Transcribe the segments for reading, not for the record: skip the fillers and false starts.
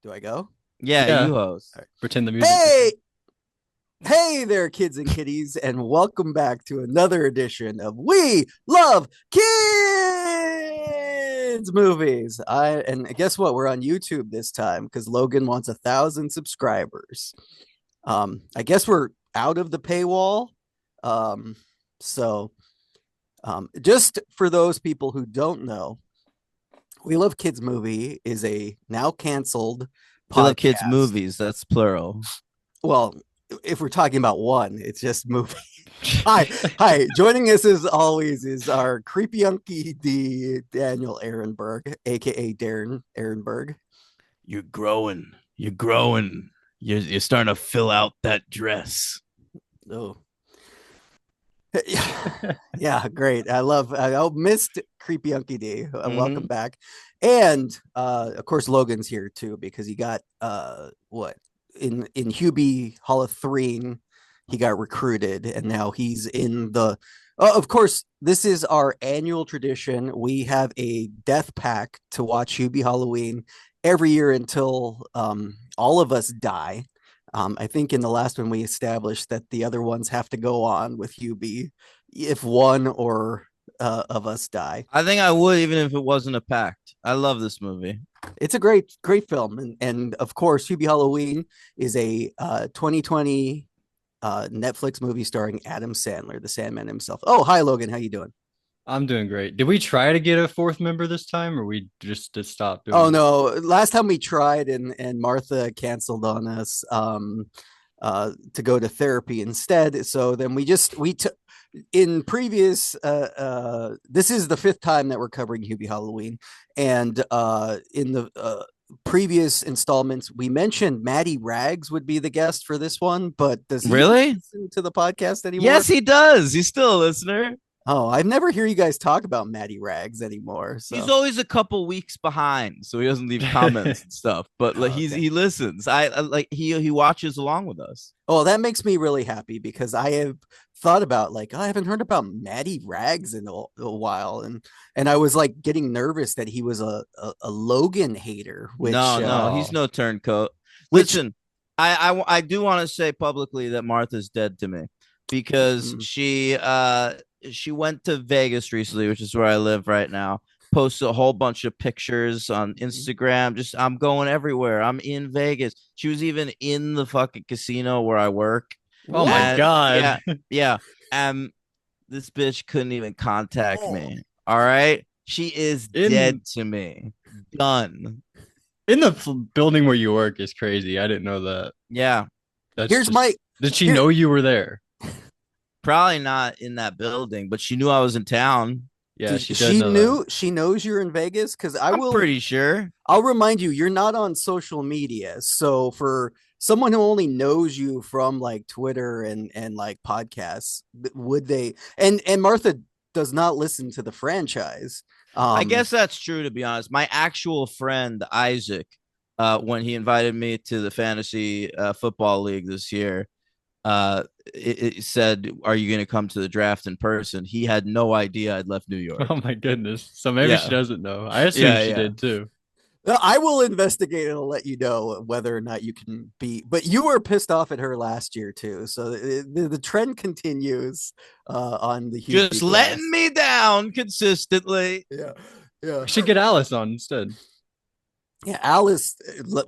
Do I go? Yeah, Yeah. you host. All right. Pretend the music. Hey there, kids and kitties, and welcome back to another edition of We Love Kids Movies. And guess what? We're on YouTube this time because Logan wants 1,000 subscribers. I guess we're out of the paywall. Um, so just for those people who don't know, We Love Kids Movie is a now canceled We love kids podcast. movies. That's plural. Well, if we're talking about one, it's just movie. Hi. Joining us as always is our creepy unky D Daniel Ehrenberg, aka Darren Ehrenberg. You're growing. You're growing. You're starting to fill out that dress. Oh, yeah, great. I missed creepy unky D. Welcome back, and of course Logan's here too because he got what in Hubie Halloween. He got recruited and now he's in the of course this is our annual tradition. We have a death pack to watch Hubie Halloween every year until all of us die. I think in the last one we established that the other ones have to go on with Hubie if one or of us die. I think I would even if it wasn't a pact. I love this movie. It's a great film, and of course Hubie Halloween is a 2020 Netflix movie starring Adam Sandler, the Sandman himself. Oh, hi Logan, how you doing? I'm doing great. Did we try to get a fourth member this time, or we just stop doing Oh it? no, last time we tried and Martha canceled on us to go to therapy instead. So then we took in previous this is the fifth time that we're covering Hubie Halloween, and in the previous installments we mentioned Maddie Rags would be the guest for this one, but does he Really? listen to the podcast anymore? Yes, he does. He's still a listener. Oh, I've never hear you guys talk about Maddie Rags anymore. So He's always a couple weeks behind, so he doesn't leave comments and stuff. But like okay. he listens. I like he watches along with us. Oh, that makes me really happy because I have thought about like, oh, I haven't heard about Maddie Rags in a while, and I was like getting nervous that he was a Logan hater. Which No, he's no turncoat. which Listen, I do want to say publicly that Martha's dead to me because she went to Vegas recently, which is where I live right now. Posted a whole bunch of pictures on Instagram. Just I'm going everywhere. I'm in Vegas. She was even in the fucking casino where I work. Oh my And God. yeah. And this bitch couldn't even contact me. All right. She is dead to me. Done. In the building where you work is crazy. I didn't know that. Yeah. Did she know you were there? Probably not in that building, but she knew I was in town. Yeah, she knows you're in Vegas because I'm pretty sure. I'll remind you, you're not on social media. So for someone who only knows you from like Twitter and like podcasts, would they and Martha does not listen to the franchise. I guess that's true, to be honest. My actual friend Isaac, when he invited me to the fantasy football league this year, it said, "Are you going to come to the draft in person?" He had no idea I'd left New York. Oh my goodness! So maybe she doesn't know. I assume she did too. I will investigate and I'll let you know whether or not you can be. But you were pissed off at her last year too, so the trend continues on the just letting me down consistently. Yeah. We should get Alice on instead. Yeah, Alice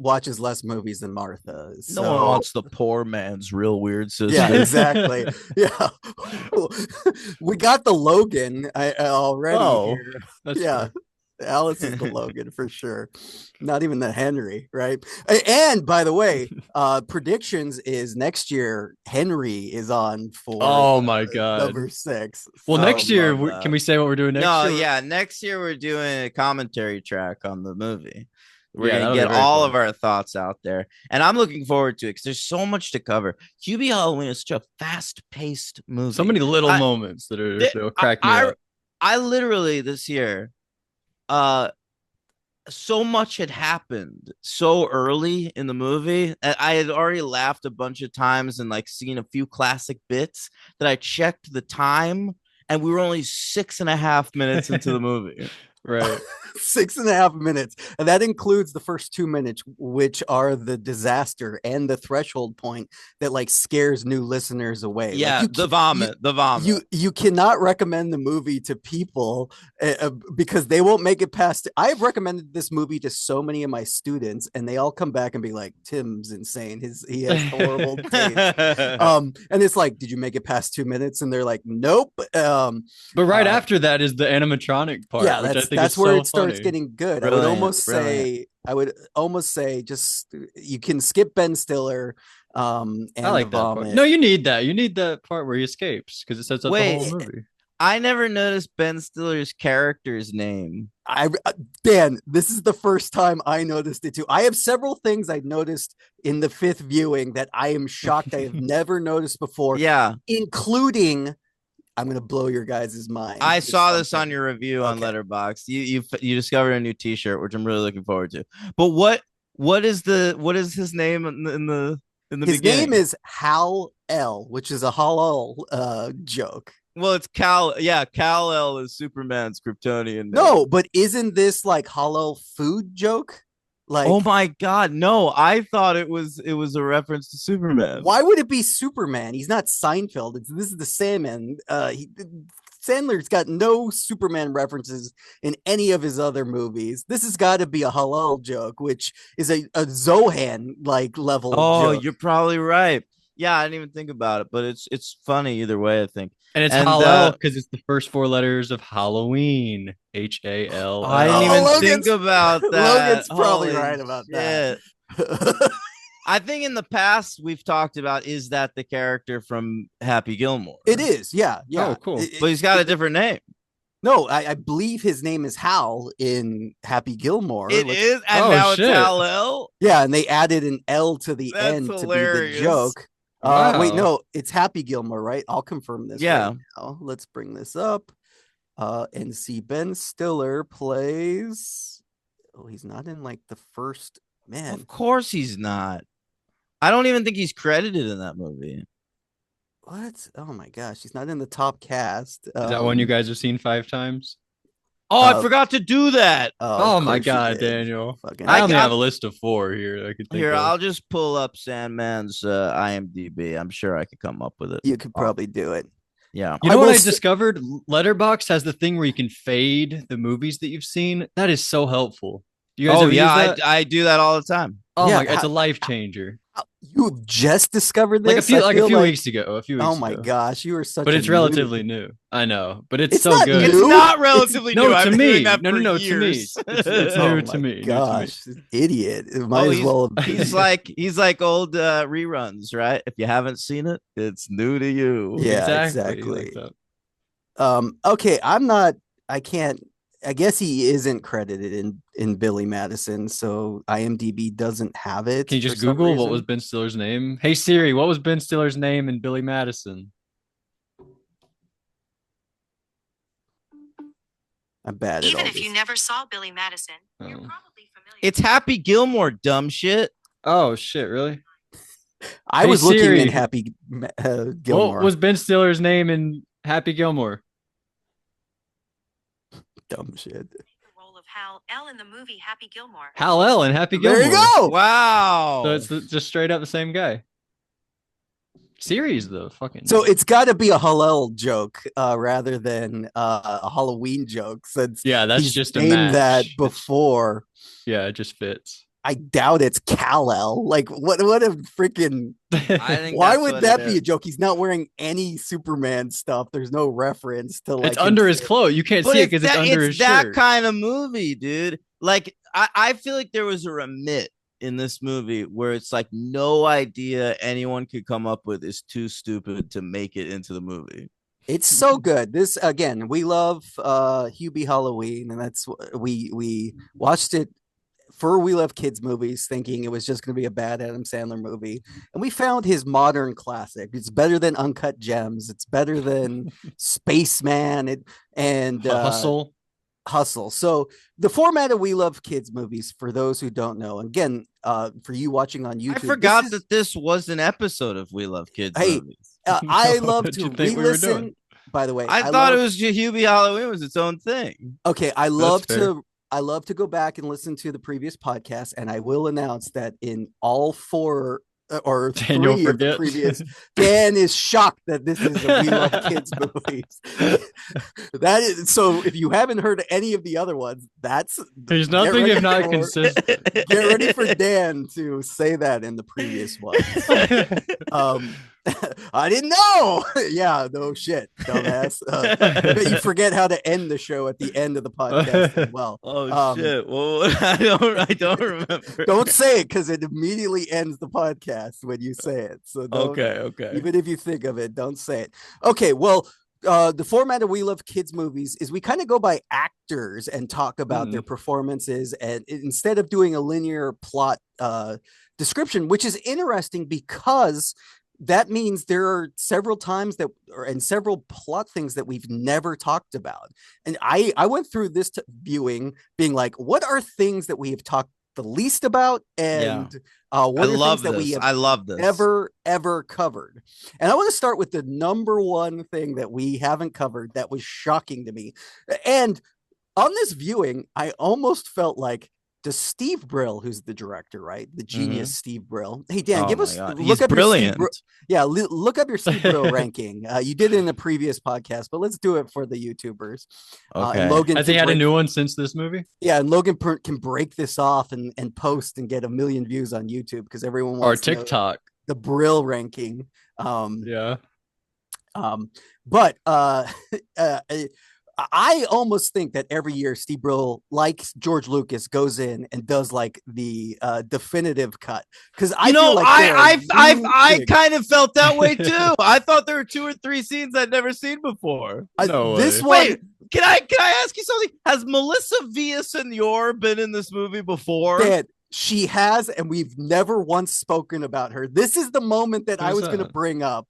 watches less movies than Martha. So. No one wants the poor man's real weird sister. Yeah, exactly. Yeah, we got the Logan already. Oh, yeah. Alice is the Logan for sure. Not even the Henry, right? And by the way, predictions is next year Henry is on for oh my God number 6. Well, next year can we say what we're doing next year? No, yeah, next year we're doing a commentary track on the movie. We're going to get all of our thoughts out there. And I'm looking forward to it because there's so much to cover. Hubie Halloween is such a fast-paced movie. So many little moments that are cracking me up. I literally this year, so much had happened so early in the movie. I had already laughed a bunch of times and like seen a few classic bits that I checked the time and we were only 6.5 minutes into the movie. Right. 6.5 minutes, and that includes the first 2 minutes, which are the disaster and the threshold point that like scares new listeners away. Yeah, Like the vomit. you cannot recommend the movie to people because they won't make it past. I've recommended this movie to so many of my students, and they all come back and be like, "Tim's insane. He has horrible taste." And it's like, "Did you make it past 2 minutes?" And they're like, "Nope." But right after that is the animatronic part, Yeah, which I think that's is where so it starts funny. getting good. Brilliant, I would almost say just you can skip Ben Stiller and I like the that part. vomit. No, you need that. You need that part where he escapes because it sets up the whole Wait, movie. I never noticed Ben Stiller's character's name. Dan, this is the first time I noticed it too. I have several things I noticed in the fifth viewing that I am shocked I have never noticed before. Yeah, Including, I'm gonna blow your guys' mind. I with saw this on something. your review on Okay. Letterboxd. You discovered a new T-shirt, which I'm really looking forward to. But what is his name in the His beginning? name is Hal L, which is a halal joke. Well, it's Cal. Yeah, Kal El is Superman's Kryptonian name. No, but isn't this like halal food joke? Like, Oh my God, no! I thought it was a reference to Superman. why would it be Superman? He's not Seinfeld. This is the Sandman. Sandler's got no Superman references in any of his other movies. This has got to be a halal joke, which is a Zohan like level. Oh, joke. you're probably right. Yeah, I didn't even think about it, but it's funny either way, I think. And it's And, Hallel because it's the first four letters of Halloween. Hall. I didn't even think about that. Logan's probably Holy right about shit. that. I think in the past we've talked about, is that the character from Happy Gilmore? It is, yeah. Oh, cool. But he's got a different name. No, I believe his name is Hal in Happy Gilmore. It is, and Oh, now shit. it's Hal-El. Yeah, and they added an L to the That's end hilarious. to be the joke. Wow. Wait, no, it's Happy Gilmore, right? I'll confirm this. Yeah. Right now. Let's bring this up and see. Ben Stiller plays. Oh, he's not in like the first. Man, Of course he's not. I don't even think he's credited in that movie. what? Oh my gosh, he's not in the top cast. Is that one you guys have seen 5 times? Oh, I forgot to do that. Oh of my course you God, did. Daniel. Fucking I only I- have a list of 4 here. I could think Here, of. I'll just pull up Sandman's IMDb. I'm sure I could come up with it. You could probably do it. Yeah. You know I what will I s- discovered? Letterboxd has the thing where you can fade the movies that you've seen. That is so helpful. You guys Oh ever yeah, use that? I do that all the time. Oh Yeah, my God, it's a life changer. You just discovered this Like a I few feel weeks ago. A few weeks Oh my ago. gosh, you were such. But a it's noob. relatively new. I know, but it's It's so not good. new. It's not relatively No, new. to I've been me. doing that No, for no, to me. years. It's Oh new my to me. gosh, idiot! It might as he's, well. he's like old reruns, right? If you haven't seen it, it's new to you. Yeah, Exactly. exactly. Like that. Okay, I'm not. I can't. I guess he isn't credited in Billy Madison, so IMDb doesn't have it. Can you for just some Google what reason. was Ben Stiller's name? Hey Siri, what was Ben Stiller's name in Billy Madison? I'm bad at Even all if you this. never saw Billy Madison, you're Oh. probably familiar. It's Happy Gilmore, dumb shit. Oh shit, really? I Hey, was looking Siri. in Happy Gilmore. What was Ben Stiller's name in Happy Gilmore? dumb shit? The role of Hal L in the movie Happy Gilmore. Hal-El in Happy There Gilmore. you go. Wow. So it's just straight up the same guy. Series though, fucking. So it's got to be a Hallel joke rather than a Halloween joke, since yeah, that's he's just a named match. that It's- before. yeah, it just fits. I doubt it's Kal-El. Like, what a freaking. I think Why that's would what that it be is. a joke? He's not wearing any Superman stuff. There's no reference to like. It's under his his clothes. You can't But see it because it's under his that shirt. kind of movie, dude. Like I feel like there was a remit in this movie where it's like no idea anyone could come up with is too stupid to make it into the movie. It's so good. This again, we love Hubie Halloween, and that's we watched it for We Love Kids movies, thinking it was just going to be a bad Adam Sandler movie, and we found his modern classic. It's better than Uncut Gems. It's better than Spaceman. And Hustle. Hustle. So the format of We Love Kids movies, for those who don't know, again, for you watching on YouTube, I forgot this is- that this was an episode of We Love Kids Hey, movies. I love What'd to you think we were re-listen. doing? by the way. I thought it was Hubie Halloween was its own thing. Okay, I love to go back and listen to the previous podcast, and I will announce that in all 4 or Daniel 3 of the previous, Dan is shocked that this is a We Love Kids movies. That is so. If you haven't heard any of the other ones, there's nothing if not consistent. Get ready for Dan to say that in the previous ones. I didn't know. Yeah, no shit, dumbass. But you forget how to end the show at the end of the podcast as well. Oh shit! Well, I don't remember. Don't say it because it immediately ends the podcast when you say it. So okay. Even if you think of it, don't say it. Okay, well. The format of We Love Kids movies is we kind of go by actors and talk about their performances, and instead of doing a linear plot description, which is interesting because that means there are several times and several plot things that we've never talked about. And I went through this viewing being like, what are things that we have talked the least about, and what are things that we have ever covered. And I want to start with the number one thing that we haven't covered that was shocking to me. And on this viewing, I almost felt like, does Steve Brill, who's the director, right? The genius Steve Brill. Hey, Dan, look up brilliant. Look up your Steve Brill ranking. You did it in the previous podcast, but let's do it for the YouTubers. Okay. And Logan, has he had a new one since this movie? Yeah, and Logan can break this off and post and get 1 million views on YouTube because everyone wants TikTok the Brill ranking. But I almost think that every year Steve Brill, like George Lucas, goes in and does like the definitive cut, because I kind of felt that way too. I thought there were 2 or 3 scenes I'd never seen before. Wait, can I ask you something? Has Melissa Villaseñor been in this movie before? Dad, she has, and we've never once spoken about her. This is the moment that I was going to bring up.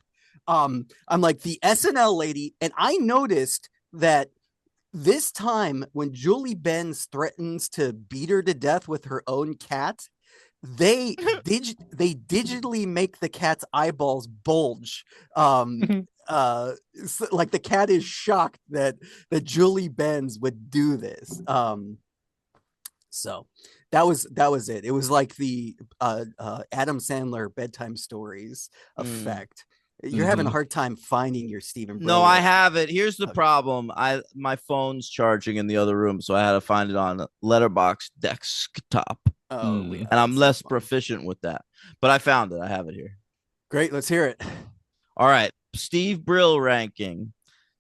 I'm like the SNL lady, and I noticed that this time when Julie Benz threatens to beat her to death with her own cat, they digitally make the cat's eyeballs bulge. Like the cat is shocked that Julie Benz would do this. So that was it. It was like the Adam Sandler bedtime stories effect. You're having a hard time finding your Stephen Brill. No, I have it. Here's the problem. My phone's charging in the other room, so I had to find it on Letterboxd desktop. And I'm less proficient with that. But I found it. I have it here. Great. Let's hear it. All right. Steve Brill ranking.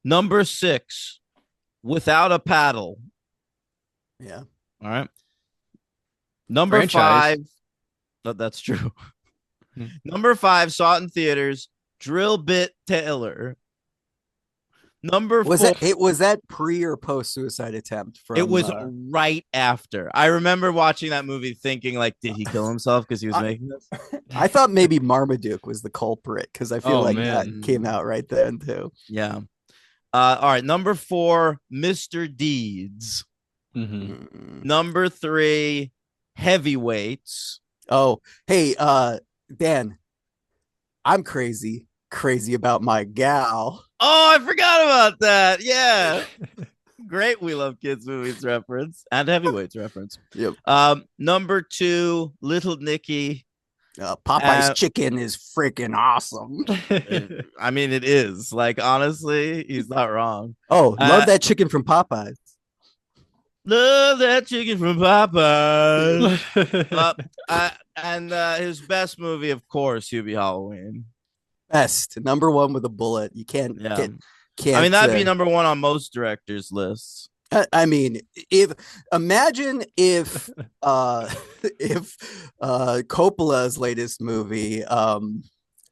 Number 6, Without a Paddle. Yeah. All right. Number Franchise. 5. No, that's true. Number 5, saw it in theaters. Drill Bit Taylor. Number 4. Was that pre or post suicide attempt? It was right after. I remember watching that movie thinking, like, did he kill himself because he was making this? I thought maybe Marmaduke was the culprit because I feel that came out right then too. Yeah. All right. Number 4, Mr. Deeds. Number 3, Heavyweights. Oh, hey, Dan. I'm crazy about my gal. Oh, I forgot about that. Yeah. Great We Love Kids movies reference and Heavyweights reference. Yep. Number 2, Little Nicky. Popeye's chicken is freaking awesome. I mean, it is. Like, honestly, he's not wrong. Oh, love that chicken from Popeyes. Love that chicken from Popeyes. And his best movie, of course, Hubie Halloween. Best, number 1 with a bullet. You can't. I mean, that'd be number 1 on most directors' lists. I mean, imagine if Coppola's latest movie.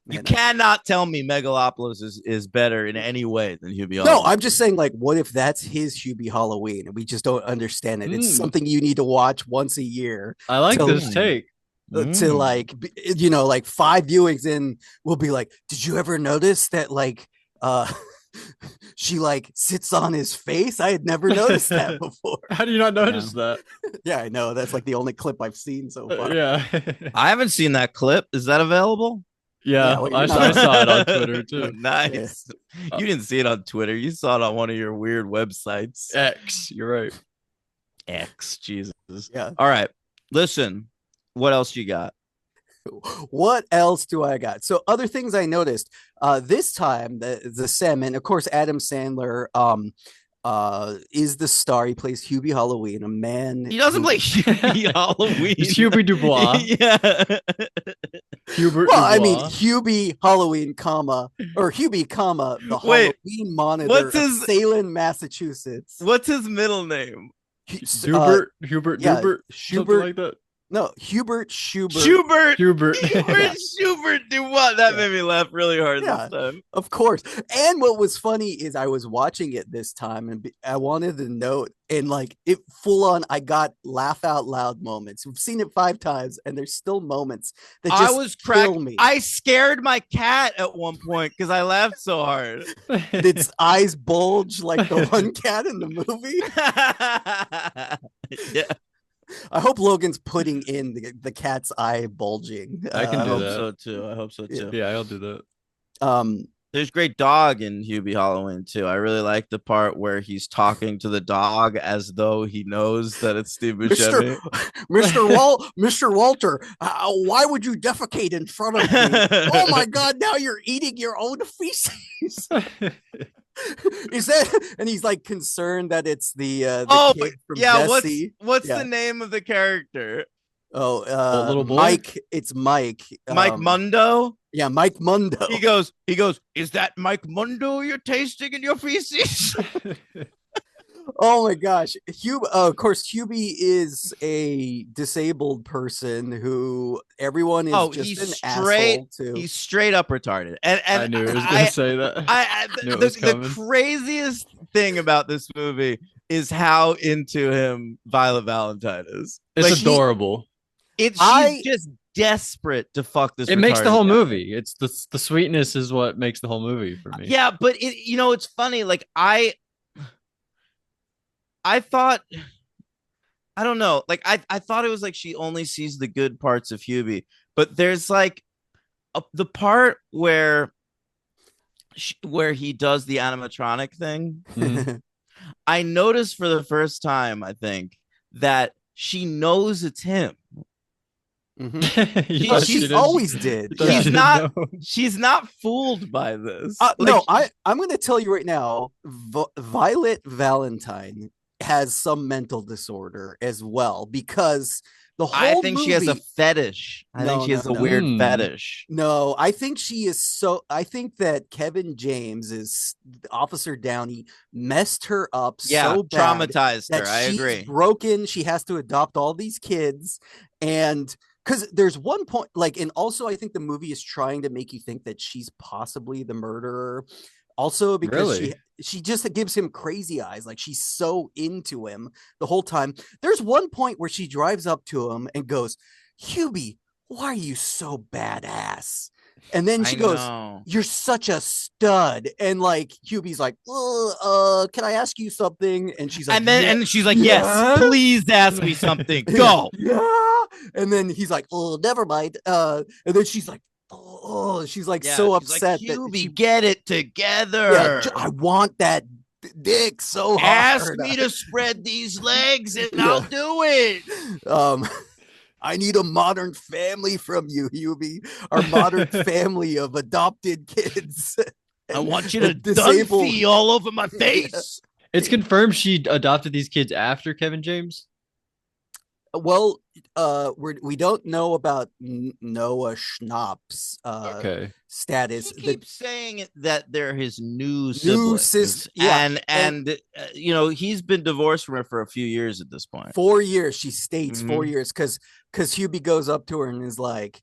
You cannot tell me Megalopolis is better in any way than Hubie Halloween. No, I'm just saying, like, what if that's his Hubie Halloween and we just don't understand it? It's something you need to watch once a year. I like this take. To like, like 5 viewings in, we'll be like, did you ever notice that, like, she like sits on his face? I had never noticed that before. How do you not notice that? Yeah, I know. That's like the only clip I've seen so far. Yeah. I haven't seen that clip. Is that available? Yeah, well, I, you're not I wrong. saw it on Twitter too. Nice. You didn't see it on Twitter. You saw it on one of your weird websites. X, you're right. X, Jesus. Yeah. All right. Listen, what else you got? What else do I got? So other things I noticed. This time the salmon, of course, Adam Sandler is the star. He plays Hubie Halloween, a man. He doesn't play Hubie Halloween. It's Hubie Dubois. Yeah. Hubert Well, I mean, Dubois. Hubie Halloween, or Hubie, the Wait, Halloween monitor what's of his- Salem, Massachusetts. What's his middle name? Hubert, Hubert, yeah, Dubert, something Schubert. like that. No, Hubert Schubert. Schubert. Hubert. Hubert Schubert Dubois. That Yeah. made me laugh really hard Yeah. this time. Of course. And what was funny is I was watching it this time and I wanted to note, and like it full on, I got laugh out loud moments. We've seen it 5 times and there's still moments that I just was kill cracked. me. I scared my cat at one point because I laughed so hard. Its eyes bulge like the one cat in the movie. Yeah, I hope Logan's putting in the cat's eye bulging. I can I do hope that. so too. I hope so too. Yeah, I'll do that. There's great dog in Hubie Halloween too. I really like the part where he's talking to the dog as though he knows that it's Steve Buscemi. Mr. Walter, why would you defecate in front of me? Oh my God! Now you're eating your own feces. Is that? And he's like concerned that it's the kid from Jesse. What's Yeah. the name of the character? Oh, little boy? Mike. It's Mike. Mike Mundo. Yeah, Mike Mundo. He goes, is that Mike Mundo you're tasting in your feces? Oh my gosh. Of course, Hubie is a disabled person who everyone is just he's an straight. asshole to. He's straight up retarded. And I knew he was gonna say that. Knew it was the coming. craziest thing about this movie is how into him Violet Valentine is. It's Like, adorable. She's just desperate to fuck this. It makes the retarded whole guy. movie. It's the sweetness is what makes the whole movie for me. Yeah, but it's funny. Like I thought, I don't know. Like I thought it was like she only sees the good parts of Hubie, but there's like the part where he does the animatronic thing. Mhm. I noticed for the first time, I think, that she knows it's him. Mhm. You She- thought she's she didn't- always you did. thought Yeah. she She's didn't not- know? She's not fooled by this. No, I'm going to tell you right now, Violet Valentine has some mental disorder as well, because the whole I think movie, she has a fetish. I think No, she has no, a no. weird Hmm. fetish. No, I think she is so. I think that Kevin James is Officer Downey messed her up Yeah, so bad traumatized that her. I she's agree. broken. She has to adopt all these kids, and because there's one point, like, and also I think the movie is trying to make you think that she's possibly the murderer. Also, because Really? she just gives him crazy eyes, like she's so into him the whole time. There's one point where she drives up to him and goes, "Hubie, why are you so badass?" And then she goes, know. "You're such a stud." And like Hubie's like, can I ask you something? And she's like, And then "Yeah." and she's like, Yeah. "Yes, please ask me something. Go." Yeah. And then he's like, "Oh, never mind." And then she's like, "Oh," she's like Yeah, so she's like, upset that Hubie, she, get it together. yeah, I want that dick so hard. Ask me to spread these legs and I'll do it. I need a modern family from you, Hubie. Our modern family of adopted kids. I want you and to disabled- Dunphy all over my face. It's confirmed she adopted these kids after Kevin James. Well, we don't know about Noah Schnapp's Okay. status. He keeps saying that they're his new sis- siblings. yeah, and he's been divorced from her for a few years at this point. 4 years, she states 4 Mhm. years, because Hubie goes up to her and is like,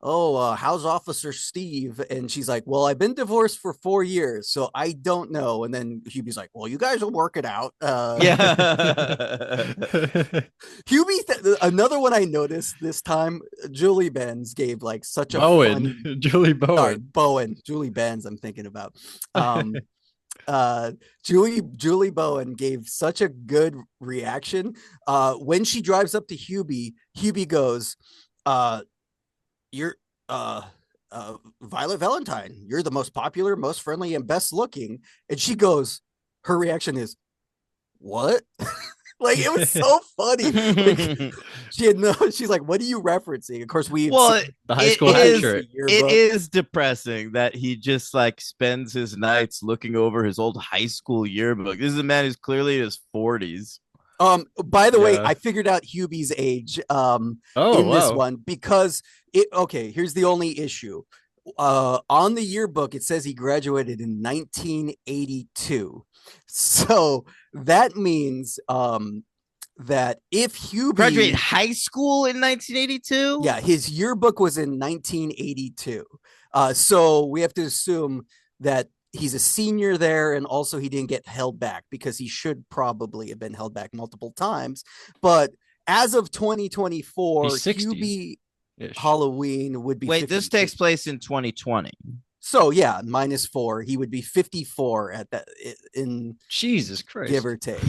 "Oh, how's Officer Steve?" And she's like, "Well, I've been divorced for 4 years, so I don't know." And then Hubie's like, "Well, you guys will work it out." Yeah. Hubie, another one I noticed this time, Julie Benz gave like such a Bowen. funny, Julie sorry, Bowen. Bowen, Julie Benz, I'm thinking about. Julie Bowen gave such a good reaction. When she drives up to Hubie goes, "You're Violet Valentine, you're the most popular, most friendly, and best looking. And she goes, her reaction is, what? Like, it was so funny. Like, she had no, she's like, what are you referencing? Of course, we've Well, seen The high school it hat is trick. it is depressing that he just like spends his nights looking over his old high school yearbook. This is a man who's clearly in his 40s. By the way, Yeah. I figured out Hubie's age Oh, in this wow. one because okay, here's the only issue. On the yearbook, it says he graduated in 1982. So that means that if Hubie Graduated high school in 1982? yeah, his yearbook was in 1982. So we have to assume that he's a senior there, and also he didn't get held back because he should probably have been held back multiple times. But as of 2024, He's 60. Hubie Ish. Halloween would be Wait, 50. this takes place in 2020. So yeah, -4. He would be 54 at that in Jesus Christ. give or take.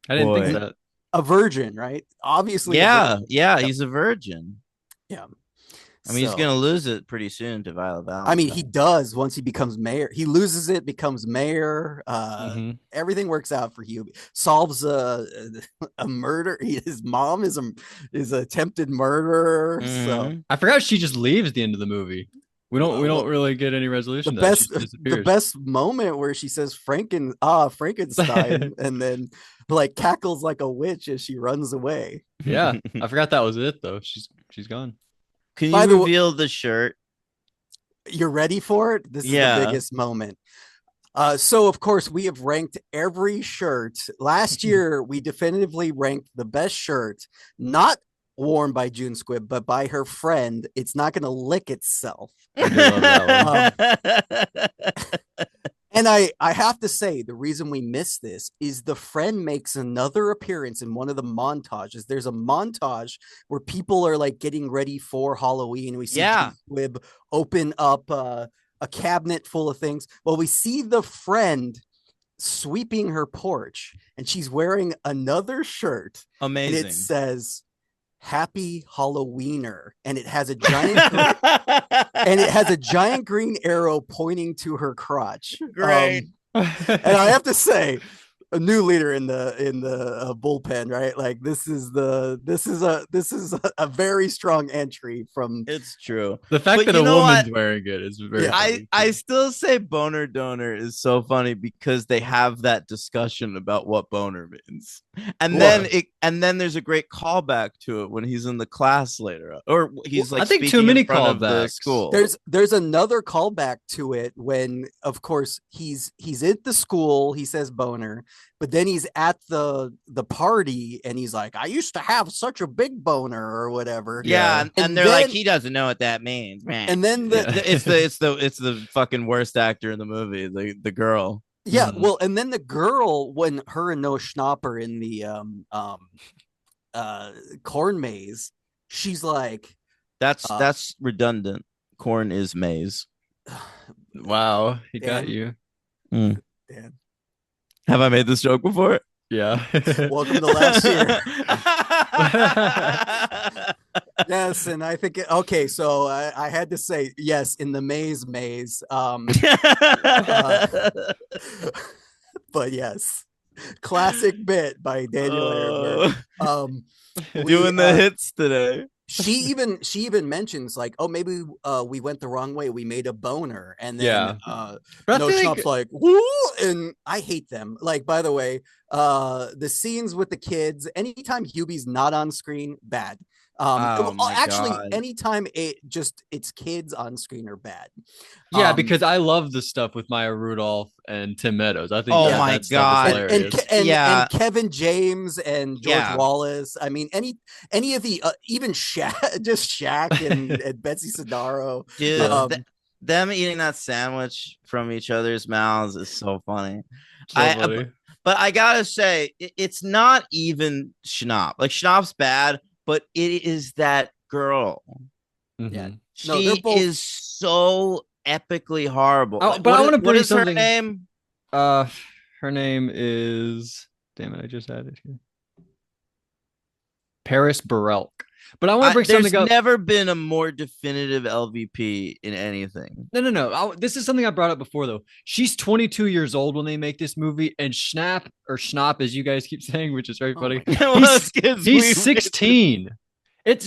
I didn't Boy. think that. A virgin, right? Obviously. Yeah, he's a virgin. Yeah. I mean, he's So- gonna lose it pretty soon to Violet Valentine. I mean, he does once he becomes mayor. He loses it, becomes mayor. Mhm. Everything works out for Hubie. Solves a murder. His mom is a attempted murderer. So Mhm. I forgot she just leaves at the end of the movie. We don't Well, really get any resolution. the to that. She best just the disappears. best moment where she says Frankenstein and then like cackles like a witch as she runs away. Yeah, I forgot that was it though. She's gone. Can By you the wa- reveal the shirt? You're ready for it? This is Yeah. the biggest moment. So of course we have ranked every shirt. Last year we definitively ranked the best shirt, not worn by June Squibb, but by her friend. It's not going to lick itself. I do love that And I have to say, the reason we miss this is the friend makes another appearance in one of the montages. There's a montage where people are like getting ready for Halloween. We see Yeah. June Squibb open up a cabinet full of things. Well, we see the friend sweeping her porch, and she's wearing another shirt, and Amazing. it says "Happy Halloweener," and it has a giant and it has a giant green arrow pointing to her crotch. Great. And I have to say, a new leader in the bullpen, right? Like this is a very strong entry from. It's true. The fact But that you a know woman's what? wearing it is very. Yeah. funny. I still say boner donor is so funny because they have that discussion about what boner means. And then there's a great callback to it when he's in the class later. Or he's Well, like I think too speaking many in front of the callbacks. school. There's another callback to it when, of course, he's at the school. He says boner, but then he's at the party and he's like, I used to have such a big boner or whatever. yeah, Yeah. and they're then- like, he doesn't know what that means, man. And then the Yeah. It's the fucking worst actor in the movie, the girl. yeah, Mhm. well, and then the girl, when her and Noah Schnapp are in the corn maze, she's like, That's redundant. Corn is maize. Wow, he got Dan. you. Dan, Have I made this joke before? Yeah. welcome to last year. Yes, and I think okay, so I had to say yes in the maze. But yes, classic bit by Daniel Ehrenberg. Doing the hits today. she even mentions like, oh, maybe we went the wrong way, we made a boner, and then Yeah. But I no feel Schnapp's like, woo, and I hate them. Like, by the way, the scenes with the kids, anytime Hubie's not on screen, bad. Oh my Actually, God. anytime it's kids on screen are bad. Yeah, Um, because I love the stuff with Maya Rudolph and Tim Meadows. I think Oh that my stuff is God. hilarious. and Yeah. Kevin James and George Yeah. Wallace. I mean, any of the even Shaq, just Shaq and Betsy Sidaro. Dude, Um, them eating that sandwich from each other's mouths is so funny. So I- funny. But I gotta say, it's not even Schnapp. Like Schnapp's bad, but it is that girl. yeah. Mhm. No, She they're both- is so epically horrible. Oh, Like, but I what wanna is- bring what is something- her name? Her name is, damn it, I just had it here. Paris Barelk. But I want to bring There's something up. never been a more definitive LVP in anything. No. This is something I brought up before, though. She's 22 years old when they make this movie, and Schnapp, or Schnapp, as you guys keep saying, which is very funny. He's 16.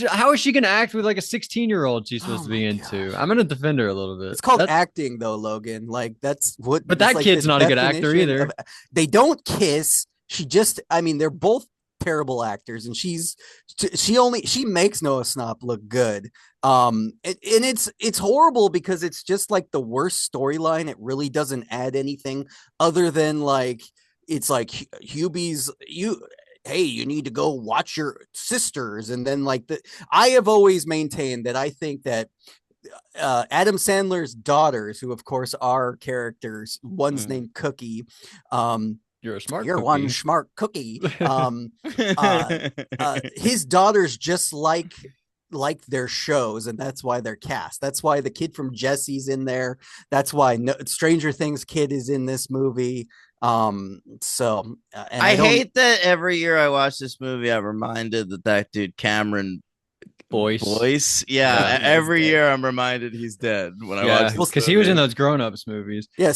How is she gonna act with like a 16-year-old she's supposed to be into? I'm gonna defend her a little bit. It's called acting, though, Logan. Like that's what. But that kid's not a good actor either. They don't kiss. They're both terrible actors, and she makes Noah Schnapp look good. And it's horrible because it's just like the worst storyline. It really doesn't add anything other than like it's like Hubie's hey, you need to go watch your sisters. And then I have always maintained that I think that Adam Sandler's daughters, who of course are characters, one's named Cookie. You're one smart cookie. His daughters just like their shows, and that's why they're cast. That's why the kid from Jesse's in there. That's why Stranger Things kid is in this movie. I hate that every year I watch this movie, I'm reminded that dude Cameron Boyce. Yeah, every year I'm reminded he's dead when I watch this because he was in those grown-ups movies. Yeah,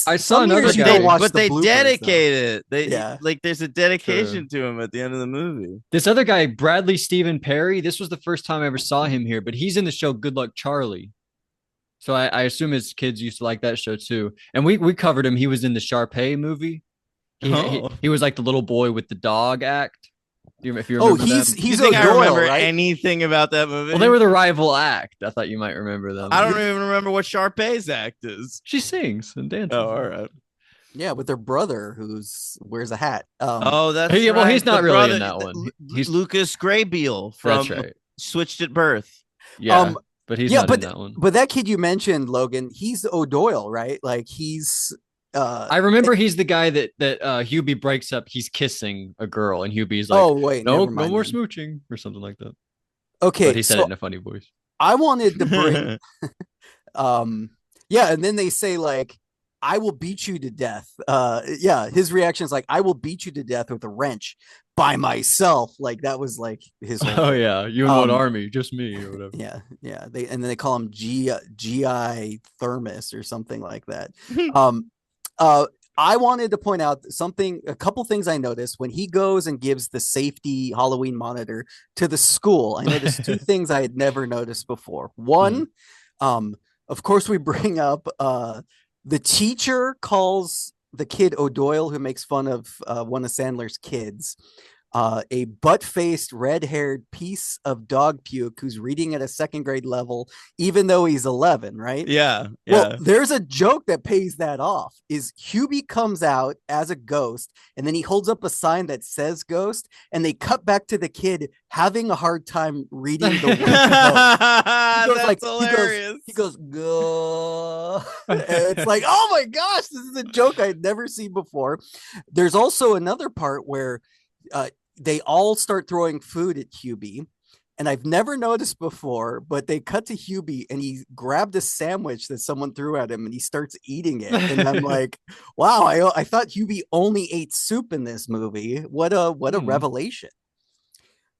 I saw another guy, but they dedicate it. Like there's a dedication to him at the end of the movie. This other guy, Bradley Stephen Perry, this was the first time I ever saw him here, but he's in the show Good Luck Charlie. So I assume his kids used to like that show too. And we covered him. He was in the Sharpay movie. He was like the little boy with the dog act. If you remember he's I remember right? anything about that movie. Well, they were the rival act. I thought you might remember them. I don't even remember what Sharpay's act is. She sings and dances. Oh, all right. Yeah, with their brother who wears a hat. That's right. Well, he's not really in that one. He's Lucas Graybeale from Switched at Birth. Yeah. But he's not in that one. But that kid you mentioned, Logan, he's O'Doyle, right? Like he's I remember he's the guy that Hubie breaks up. He's kissing a girl, and Hubie's like, "Oh wait, no more smooching," or something like that. Okay, but he said it in a funny voice. I wanted to bring, and then they say like, "I will beat you to death." His reaction is like, "I will beat you to death with a wrench by myself." Like that was like his. Oh yeah, you and what army? Just me or whatever. Yeah. Then they call him GI Thermos or something like that. I wanted to point out a couple things I noticed when he goes and gives the safety Halloween monitor to the school. I noticed two things I had never noticed before. One, of course, we bring up the teacher calls the kid O'Doyle, who makes fun of one of Sandler's kids, a butt-faced, red-haired piece of dog puke who's reading at a second grade level, even though he's 11, right? Yeah. Well, there's a joke that pays that off. Is Hubie comes out as a ghost, and then he holds up a sign that says ghost, and they cut back to the kid having a hard time reading the word ghost. Hilarious. He goes, go. It's like, oh my gosh, this is a joke I'd never seen before. There's also another part where they all start throwing food at Hubie, and I've never noticed before, but they cut to Hubie and he grabbed a sandwich that someone threw at him and he starts eating it. And I'm like, wow, I thought Hubie only ate soup in this movie. What a revelation.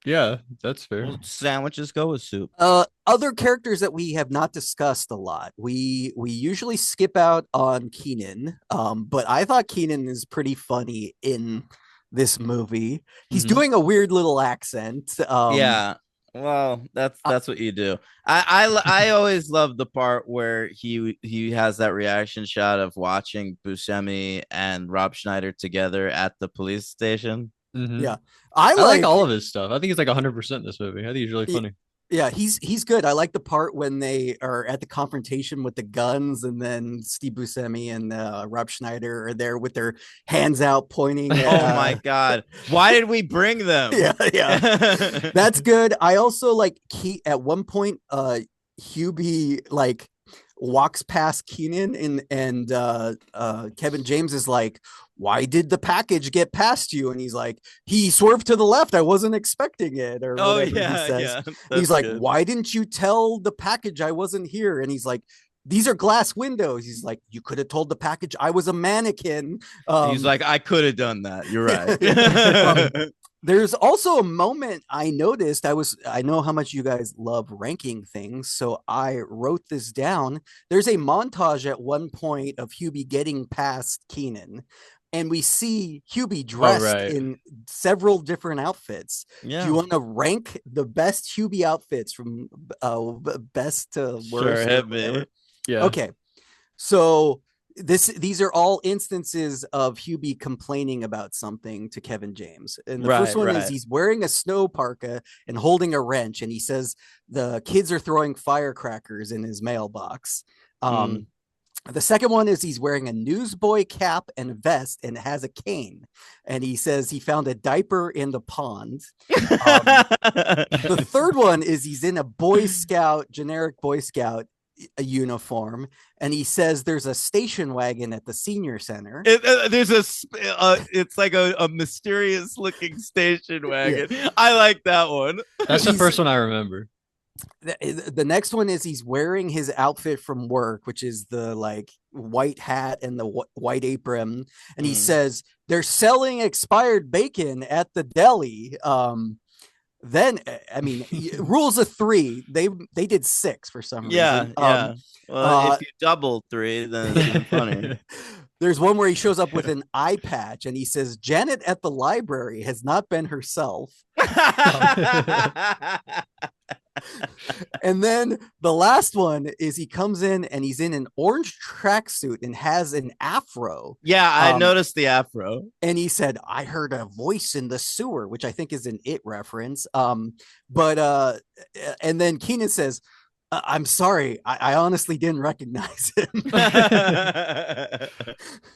Yeah, that's fair. Well, sandwiches go with soup. Other characters that we have not discussed a lot. We usually skip out on Keenan, but I thought Keenan is pretty funny in this movie. He's doing a weird little accent. Well, that's what you do. I always love the part where he has that reaction shot of watching Buscemi and Rob Schneider together at the police station. Yeah, I like all of his stuff. I think he's like 100% in this movie. I think he's really funny. Yeah, he's good. I like the part when they are at the confrontation with the guns, and then Steve Buscemi and Rob Schneider are there with their hands out pointing. Oh my god! Why did we bring them? Yeah, that's good. I also like at one point, Hubie like walks past Keenan and Kevin James is like, why did the package get past you? And he's like, he swerved to the left. I wasn't expecting it. Or whatever he says. He's like, why didn't you tell the package I wasn't here? And he's like, these are glass windows. He's like, you could have told the package I was a mannequin. He's like, I could have done that. You're right. There's also a moment I noticed. I know how much you guys love ranking things, so I wrote this down. There's a montage at one point of Hubie getting past Keenan, and we see Hubie dressed in several different outfits. Yeah. Do you want to rank the best Hubie outfits from best to worst? Sure, hit me. Yeah. Okay. So these are all instances of Hubie complaining about something to Kevin James. And the first one is he's wearing a snow parka and holding a wrench, and he says the kids are throwing firecrackers in his mailbox. The second one is he's wearing a newsboy cap and vest and has a cane. And he says he found a diaper in the pond. The third one is he's in a generic Boy Scout uniform, and he says there's a station wagon at the senior center. It's like a mysterious looking station wagon. Yeah. I like that one. That's the first one I remember. The next one is he's wearing his outfit from work, which is the like white hat and the white apron, and he says they're selling expired bacon at the deli. Then I mean, rules of three. They did 6 for some reason. Yeah. Well, if you double 3, then it's even funny. There's one where he shows up with an eye patch and he says Janet at the library has not been herself. And then the last one is he comes in and he's in an orange tracksuit and has an afro. Yeah, I noticed the afro. And he said, I heard a voice in the sewer, which I think is an It reference. And then Keenan says, I'm sorry, I honestly didn't recognize him. I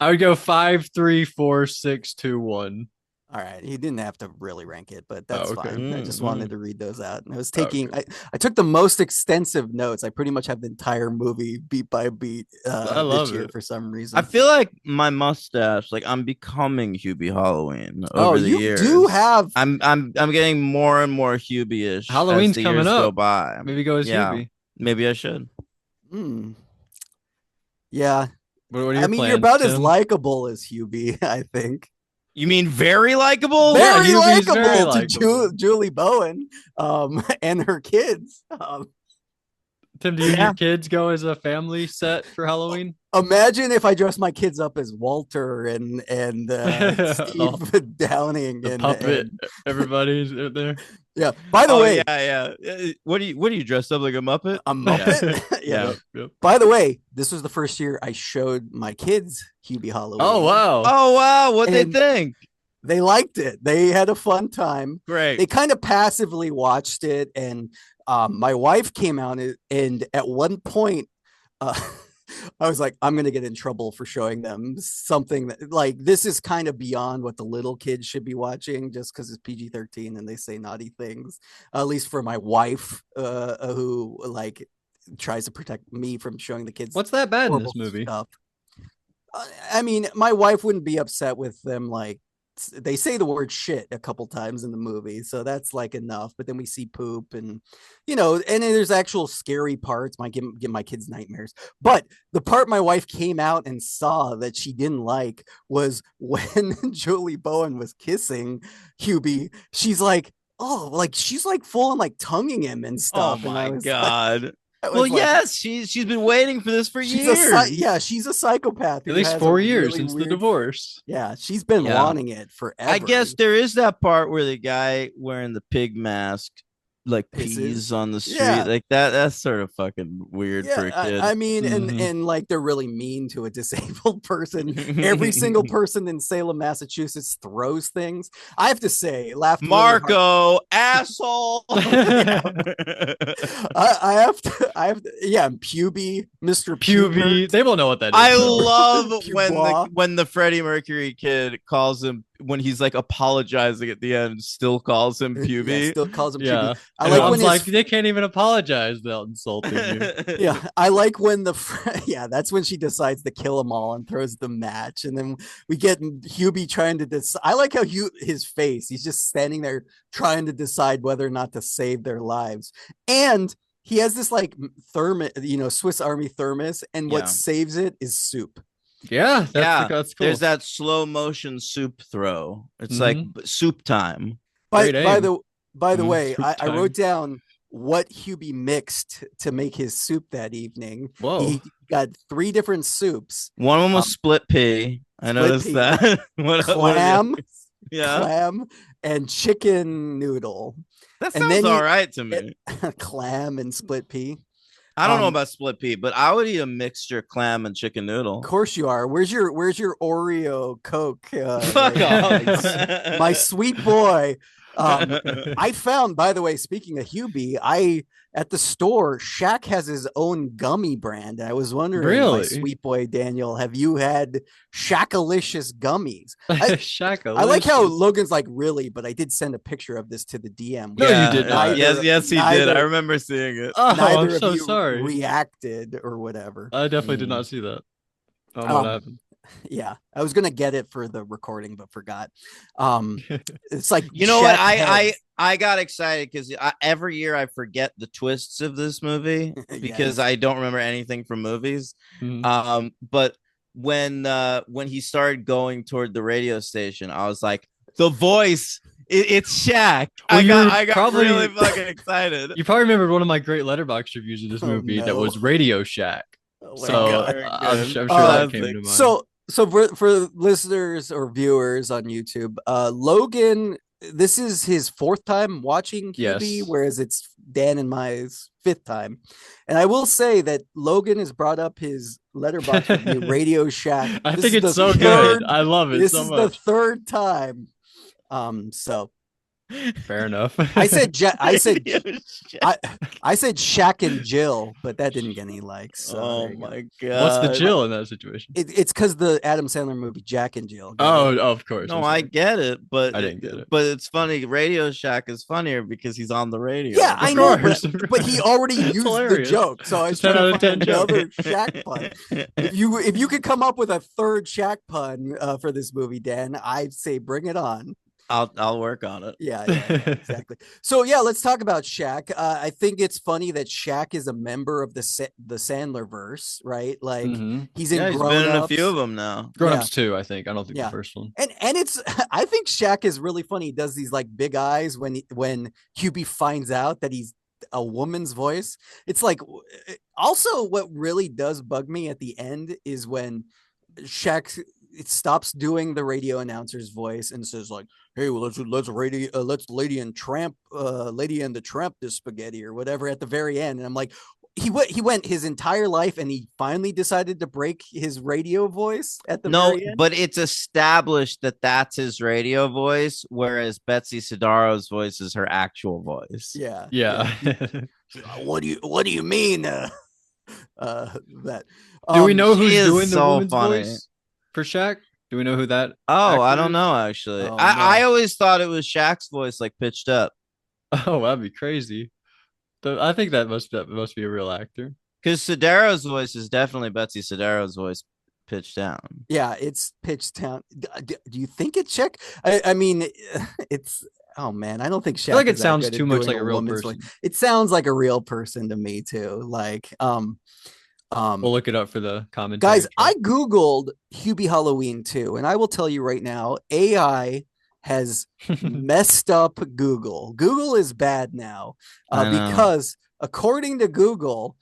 would go 5, 3, 4, 6, 2, 1. All right, he didn't have to really rank it, but that's fine. I just wanted to read those out. And I was taking, I took the most extensive notes. I pretty much have the entire movie beat by beat. I love this year it for some reason. I feel like my mustache, like I'm becoming Hubie Halloween over the years. You do have. I'm getting more and more Hubie-ish. Halloween's as the coming years up. Go by. Maybe go as Hubie. Maybe I should. Yeah. What are your plans, you're about Tim? as likable as Hubie, I think. You mean very likable? Very likable very to Julie Bowen and her kids. Tim, do you and your kids go as a family set for Halloween? Imagine if I dress my kids up as Walter and Steve Downing the and puppet. Everybody's there. Yeah. By the way, What do you dress up like a Muppet? A Muppet. Yeah. Yep. By the way, this was the first year I showed my kids Hubie Halloween. Oh wow! What they think? They liked it. They had a fun time. Great. They kind of passively watched it, and my wife came out and at one point, I was like, I'm going to get in trouble for showing them something that, like, this is kind of beyond what the little kids should be watching just because it's PG-13 and they say naughty things, at least for my wife, who like tries to protect me from showing the kids. What's that bad in this movie? Stuff. I mean, my wife wouldn't be upset with them. Like, they say the word shit a couple times in the movie, so that's like enough. But then we see poop, and and there's actual scary parts. Might give my kids nightmares. But the part my wife came out and saw that she didn't like was when Julie Bowen was kissing Hubie. She's like, oh, like she's like full on like tonguing him and stuff. Oh my and god. Well, yes, she's been waiting for this for years. She's a psychopath. At least 4 years since the divorce. Yeah, she's been wanting it forever. I guess there is that part where the guy wearing the pig mask like pees on the street. Yeah. Like that's sort of fucking weird for a kid. I mean, and like they're really mean to a disabled person. Every single person in Salem, Massachusetts throws things. I have to say, Marco, asshole. I have to, Hubie, Mr. Hubie. They won't know what that is. I love when the Freddie Mercury kid calls him, when he's like apologizing at the end, still calls him Hubie. Still calls him yeah. Hubie. I like when like they can't even apologize without insulting you. Yeah, I like when that's when she decides to kill them all and throws the match, and then we get Hubie trying to decide. I like how his face. He's just standing there trying to decide whether or not to save their lives, and he has this like thermos, Swiss Army thermos, and what saves it is soup. That's cool. There's that slow motion soup throw. It's like soup time. by, Great by aim. the by the Mm, way, soup I time. wrote down what Hubie mixed to make his soup that evening. Whoa. He got 3 different soups: One of them was split pea. I split noticed pea, that. What are the clam, others? Yeah, clam, and chicken noodle. that And sounds then all right to me. clam and split pea. I don't know Um, about split pea, but I would eat a mixture clam and chicken Of noodle. course you are. Where's your Oreo Coke? Fuck off. My sweet boy. I found, by the way, speaking of Hubie, at the store, Shaq has his own gummy brand. I was wondering, my Really? sweet boy Daniel, have you had Shaqalicious gummies? Shakalicious. I like how Logan's like, really, but I did send a picture of this to the DM. No, you did not. Yes, he did. neither- I remember seeing it. Oh, Neither I'm of so you sorry. reacted or whatever. I definitely did Mm. not see that. I don't know what happened. Yeah, I was gonna get it for the recording, but forgot. It's like, You know what? Shaq heads. I got excited because every year I forget the twists of this movie because Yes. I don't remember anything from movies. Mhm. But when he started going toward the radio station, I was like, the voice. It's Shaq. Well, I got probably- really fucking excited. You probably remembered one of my great letterbox reviews of this Oh, movie that no. was Radio Shack. Oh my So God. Very I'm good. sure that came Classic. to mind. So for listeners or viewers on YouTube, Logan, this is his 4th time watching Hubie, Yes. whereas it's Dan and my 5th time. And I will say that Logan has brought up his letterbox review, Radio Shack. I This think is it's the so third- good. I love it This so is much. the 3rd time. So Fair enough. I said I said Radio Shack. I said Shaq and Jill, but that didn't get any likes. So Oh there you go. my god! What's the Jill in that situation? It's because the Adam Sandler movie Jack and Jill. Get Oh, it? of course. No, I'm I sorry. get it, but I didn't get it. But it's funny. Radio Shack is funnier because he's on the radio. Yeah, I know, course. but he already It's used the hilarious. joke, so I was It's a 10 trying out to of find 10 joke. another Shaq pun. If you could come up with a 3rd Shaq pun for this movie, Dan, I'd say bring it on. I'll work on it. Yeah, exactly. So yeah, let's talk about Shaq. I think it's funny that Shaq is a member of the Sandler verse, right? Like Mhm. he's in Yeah, he's Grown been in a Ups. few of them now. Grown Ups 2, I think. I don't think Yeah. the first one. And it's I think Shaq is really funny. He does these like big eyes when Hubie finds out that he's a woman's voice. It's like, also what really does bug me at the end is when Shaq it stops doing the radio announcer's voice and says like, "Hey, well, let's Lady and the Tramp this spaghetti," or whatever at the very end. And I'm like, he went his entire life and he finally decided to break his radio voice at the No, very end. but it's established that that's his radio voice, whereas Betsy Sidaro's voice is her actual voice. Yeah. Yeah. What do you mean? That Do we know who's she is doing the so woman's funny. voice for Shaq? Do we know who that? Oh, I actor don't is? know actually. Oh, I no. always thought it was Shaq's voice, like pitched up, Oh, that'd be crazy. I think that must be a real actor. because Sidaro's voice is definitely Betsy Sidaro's voice pitched down. Yeah, it's pitched down. Do you think it's Shaq? I mean, it's. Oh man, I don't think Shaq. I feel like it is that sounds good at too much doing like a real woman's person. voice. It sounds like a real person to me too. Like, We'll look it up for the commentary. guys, I googled Hubie Halloween too, and I will tell you right now, AI has messed up Google. Google is bad now I know. because according to Google,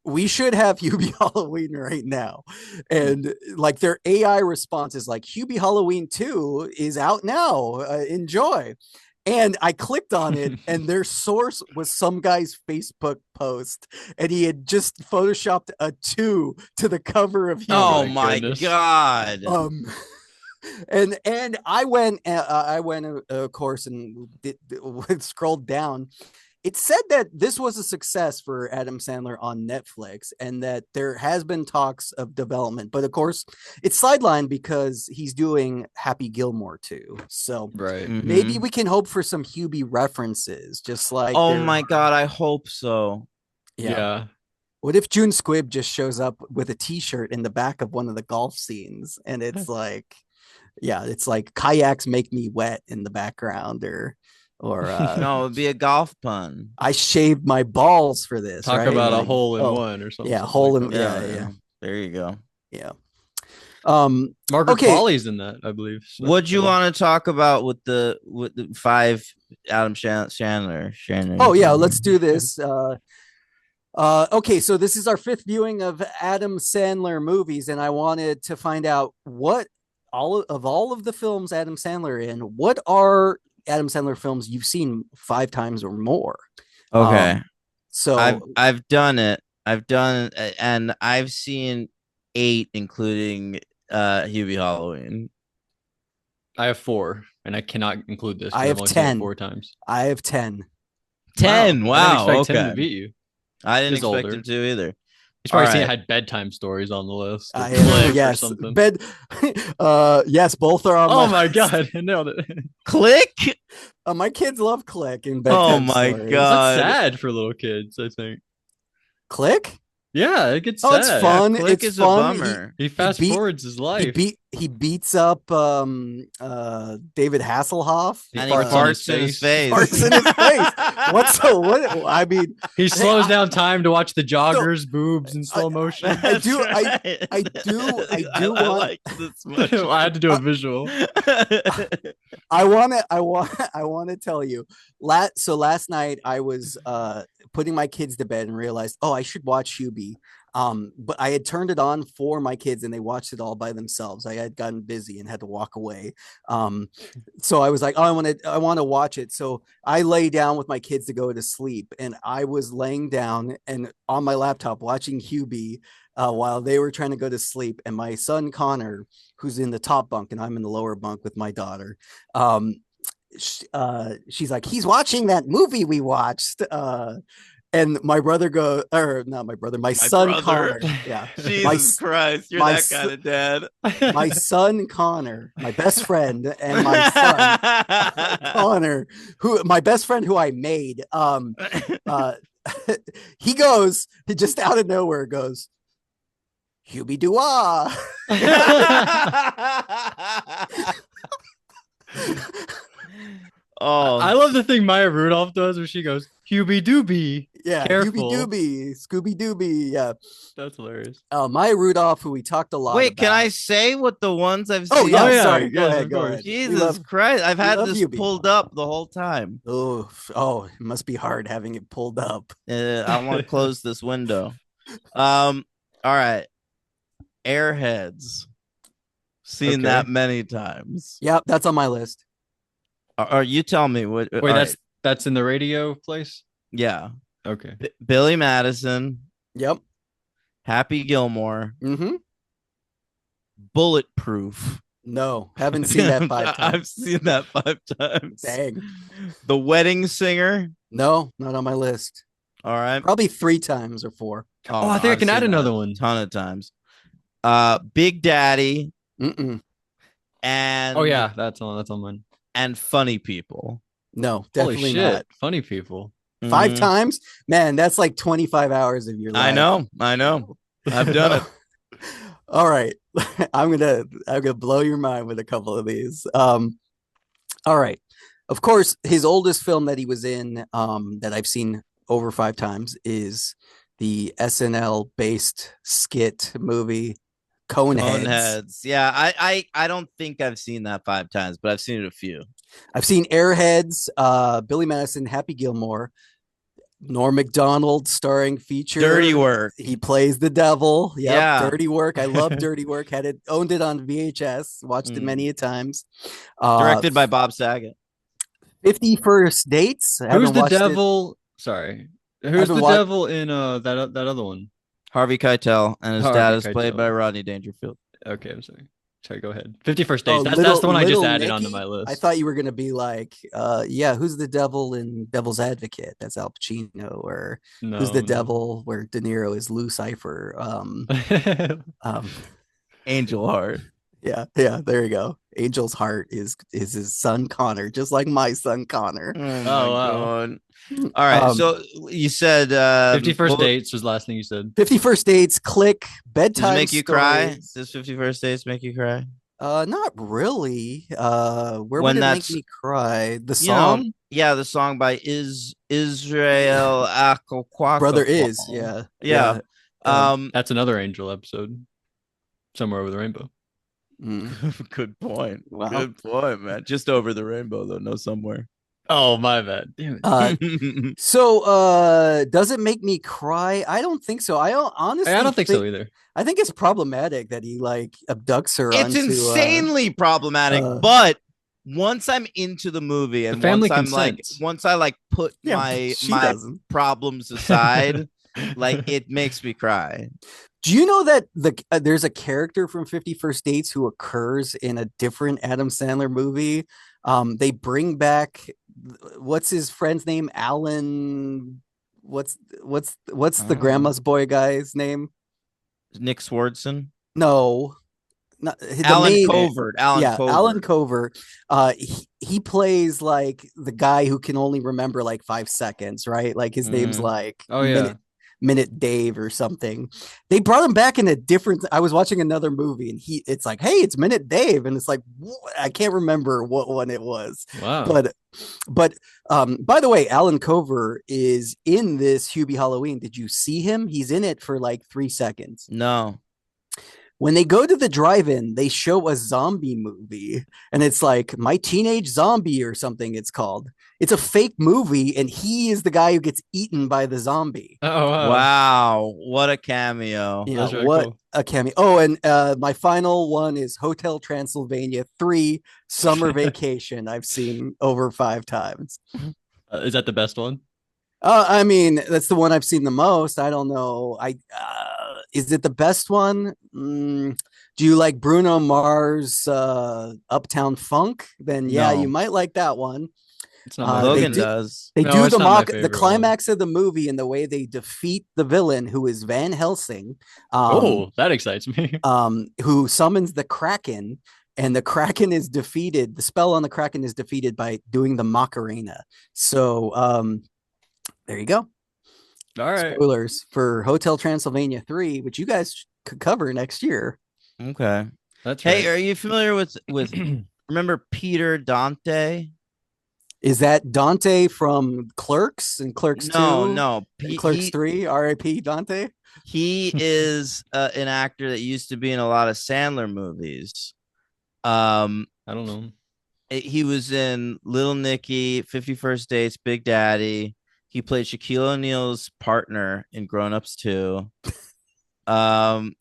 we should have Hubie Halloween right now. And like their AI response is like, Hubie Halloween 2 is out now. Enjoy. And I clicked on it, and their source was some guy's Facebook post, and he had just photoshopped a 2 to the cover of Hubie. Oh my my goodness. god! And I went of course and scrolled down. It said that this was a success for Adam Sandler on Netflix and that there has been talks of development, but of course it's sidelined because he's doing Happy Gilmore too. So right. maybe Mhm. we can hope for some Hubie references, just like Oh there my are. god! I hope so. Yeah. What if June Squibb just shows up with a t-shirt in the back of one of the golf scenes and it's like, yeah, it's like kayaks make me wet in the background or No, it'd be a golf pun. I shaved my balls for this. Talk right? about a Like, hole in oh, one or something. yeah, something hole like in that. yeah. There you go. Yeah. Margaret Okay. Qualley's in that, I believe. So What you want to talk about with the 5 Adam Sandler? Oh yeah, let's do this. Okay, so this is our 5th viewing of Adam Sandler movies, and I wanted to find out what all of the films Adam Sandler in, what are Adam Sandler films you've seen 5 times or more? Okay. So I've done it. And I've seen 8, including Hubie Halloween. I have 4, and I cannot include this. I have I've only seen it 10. 4 times. I have 10. 10. Wow. I didn't expect Okay. him to beat you. I didn't He's expect older. him to either. He's probably All seen right. had bedtime stories on the list. or Yes, something. yes, both are on. Oh my my god, I nailed it. Click. My kids love Click and Oh bedtime my stories. God. That's sad for little kids, I think. Click? Yeah, it gets Oh, sad. it's fun. Click It's is fun. a bummer. He fast forwards his life. He beats up David Hasselhoff. And he farts farts in his face. Farts in his face. What? I mean, He slows down time to watch the joggers' boobs in slow motion. I do I want. like this much. I had to do a visual. I want to tell you. Last night I was putting my kids to bed and realized, oh, I should watch Hubie. But I had turned it on for my kids and they watched it all by themselves. I had gotten busy and had to walk away. So I was like, oh, I want to watch it. So I lay down with my kids to go to sleep, and I was laying down and on my laptop watching Hubie while they were trying to go to sleep. And my son Connor, who's in the top bunk and I'm in the lower bunk with my daughter, she's like, he's watching that movie we watched. And my brother my son brother. Connor. Yeah. Jesus Christ, you're that kind of dad. My son Connor, my best friend, and my son Connor, my best friend who I made, he just out of nowhere goes, Hubie Dua. Oh, I love the thing Maya Rudolph does where she goes, Hubie Doobie. Yeah, Careful. Hubie Doobie, Scooby Dooby. Yeah, That's hilarious. Maya Rudolph, who we talked a lot. wait, about. can I say what the ones I've seen? Oh yeah, yeah, sorry. yes, Go ahead. of Go course. ahead. Jesus Christ, I've had this Hubie. pulled up the whole time. Oh, it must be hard having it pulled up. I want to close this window. All right, Airheads. Seen that many times. Yep, that's on my list. Or you tell me what? Wait, that's in the radio place? Yeah. Okay. Billy Madison. Yep. Happy Gilmore. Mm-hmm. Bulletproof. No, haven't seen that 5 times. I've seen that 5 times. Dang. The Wedding Singer. No, not on my list. All right. Probably 3 times or 4. Oh, I think I can add another one. A ton of times. Big Daddy. Mm-mm. And oh yeah, that's on mine. And Funny People. No, definitely Holy shit. not. Funny People. 5 times? Man, that's like 25 hours of your life. I know. I've done it. All right. I'm gonna blow your mind with a couple of these. All right. Of course, his oldest film that he was in, that I've seen over 5 times, is the SNL based skit movie Coneheads. Yeah, I don't think I've seen that 5 times, but I've seen it a few. I've seen Airheads, Billy Madison, Happy Gilmore, Norm Macdonald starring feature. Dirty Work. He plays the devil. Yep, Yeah. Dirty Work. I love Dirty Work. Owned it on VHS. Watched it many a times. Directed by Bob Saget. 50 First Dates. Who's the devil? Sorry. Who's the devil in that other one? Harvey Keitel, and his Harvey dad is Keitel. played by Rodney Dangerfield. Okay, I'm sorry. Sorry, go ahead. 51st Dates. That's Little- the one I just Little added Nicky? onto my list. I thought you were gonna be like, yeah, who's the devil in Devil's Advocate? That's Al Pacino. Or who's the devil where De Niro is Lou Cipher? Angel Heart. Yeah, there you go. Angel's Heart is his son Connor, just like my son Connor. Oh, my wow. God. All right, so you said 51st Dates was the last thing you said. 50 First Dates, Click, Does Bedtime it make you cry? Stories. Does 51st Dates make you cry? Not really. Where When would it make that's- me cry? The You know, song? yeah, the song by Israel Akokwako. Brother is, yeah. Yeah. That's another Angel episode. Somewhere over the rainbow. Good point. Wow. Good point, man. Just over the rainbow, though. No somewhere. Oh, my bad. Damn it. So does it make me cry? I don't think so. I honestly I don't think so either. I think it's problematic that he like abducts her It's onto insanely problematic, but once I'm into the movie and family once I'm consents. like, once I like put my doesn't. problems aside, like it makes me cry. Do you know that there's a character from 50 First Dates who occurs in a different Adam Sandler movie? They bring back what's his friend's name? Alan. What's the grandma's boy guy's name? Nick Swardson. No, not Alan main, Covert. Alan Covert. He plays like the guy who can only remember like 5 seconds, right? Like his name's like Minute Dave or something. They brought him back in a different. I was watching another movie and it's like, hey, it's Minute Dave, and it's like I can't remember what one it was. Wow. But by the way, Alan Cover is in this Hubie Halloween. Did you see him? He's in it for like 3 seconds. No. When they go to the drive-in, they show a zombie movie, and it's like My Teenage Zombie or something it's called. It's a fake movie, and he is the guy who gets eaten by the zombie. Oh, wow. What a cameo. Yeah, really what cool. A cameo. Oh, and my final one is Hotel Transylvania 3 Summer Vacation. I've seen over 5 times. Is that the best one? I mean, that's the one I've seen the most. I don't know. Is it the best one? Do you like Bruno Mars Uptown Funk? Then yeah, you might like that one. It's not Logan does. They do the climax of the movie and the way they defeat the villain, who is Van Helsing. That excites me. Who summons the Kraken, and the Kraken is defeated. The spell on the Kraken is defeated by doing the Macarena. So there you go. All right. Spoilers for Hotel Transylvania 3, which you guys could cover next year. Okay. That's right. Hey, are you familiar with remember Peter Dante? Is that Dante from Clerks and Clerks 2? No. Clerks 3, R.I.P. Dante? He is an actor that used to be in a lot of Sandler movies. I don't know. He was in Little Nicky, 50 First Dates, Big Daddy. He played Shaquille O'Neal's partner in Grown Ups 2.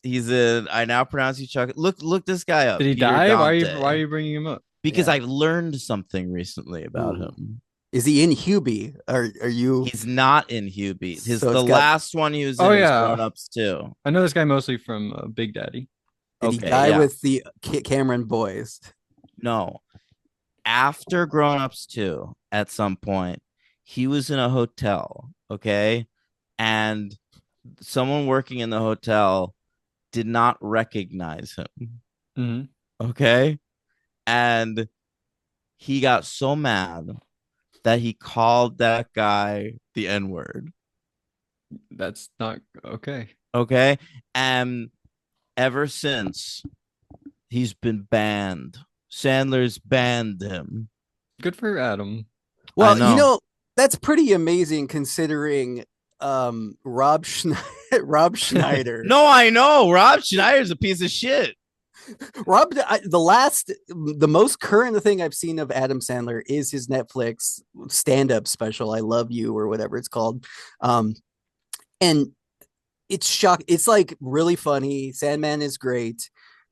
He's in I Now Pronounce You Chuck. Look this guy up. Did he Peter die? Dante. Why are you bringing him up? Because I've learned something recently about him. Is he in Hubie? Are you? He's not in Hubie. The last one he was in was Grown Ups 2. I know this guy mostly from Big Daddy. Did he die with the Cameron boys? No. After Grown Ups 2, at some point, he was in a hotel, okay? And someone working in the hotel did not recognize him. Mm-hmm. Okay? And he got so mad that he called that guy the N-word. That's not okay. Okay? And ever since, he's been banned. Sandler's banned him. Good for Adam. Well, that's pretty amazing considering Rob Schneider. No, I know. Rob Schneider's a piece of shit. The most current thing I've seen of Adam Sandler is his Netflix stand-up special, I Love You, or whatever it's called. And it's like really funny. Sandman is great.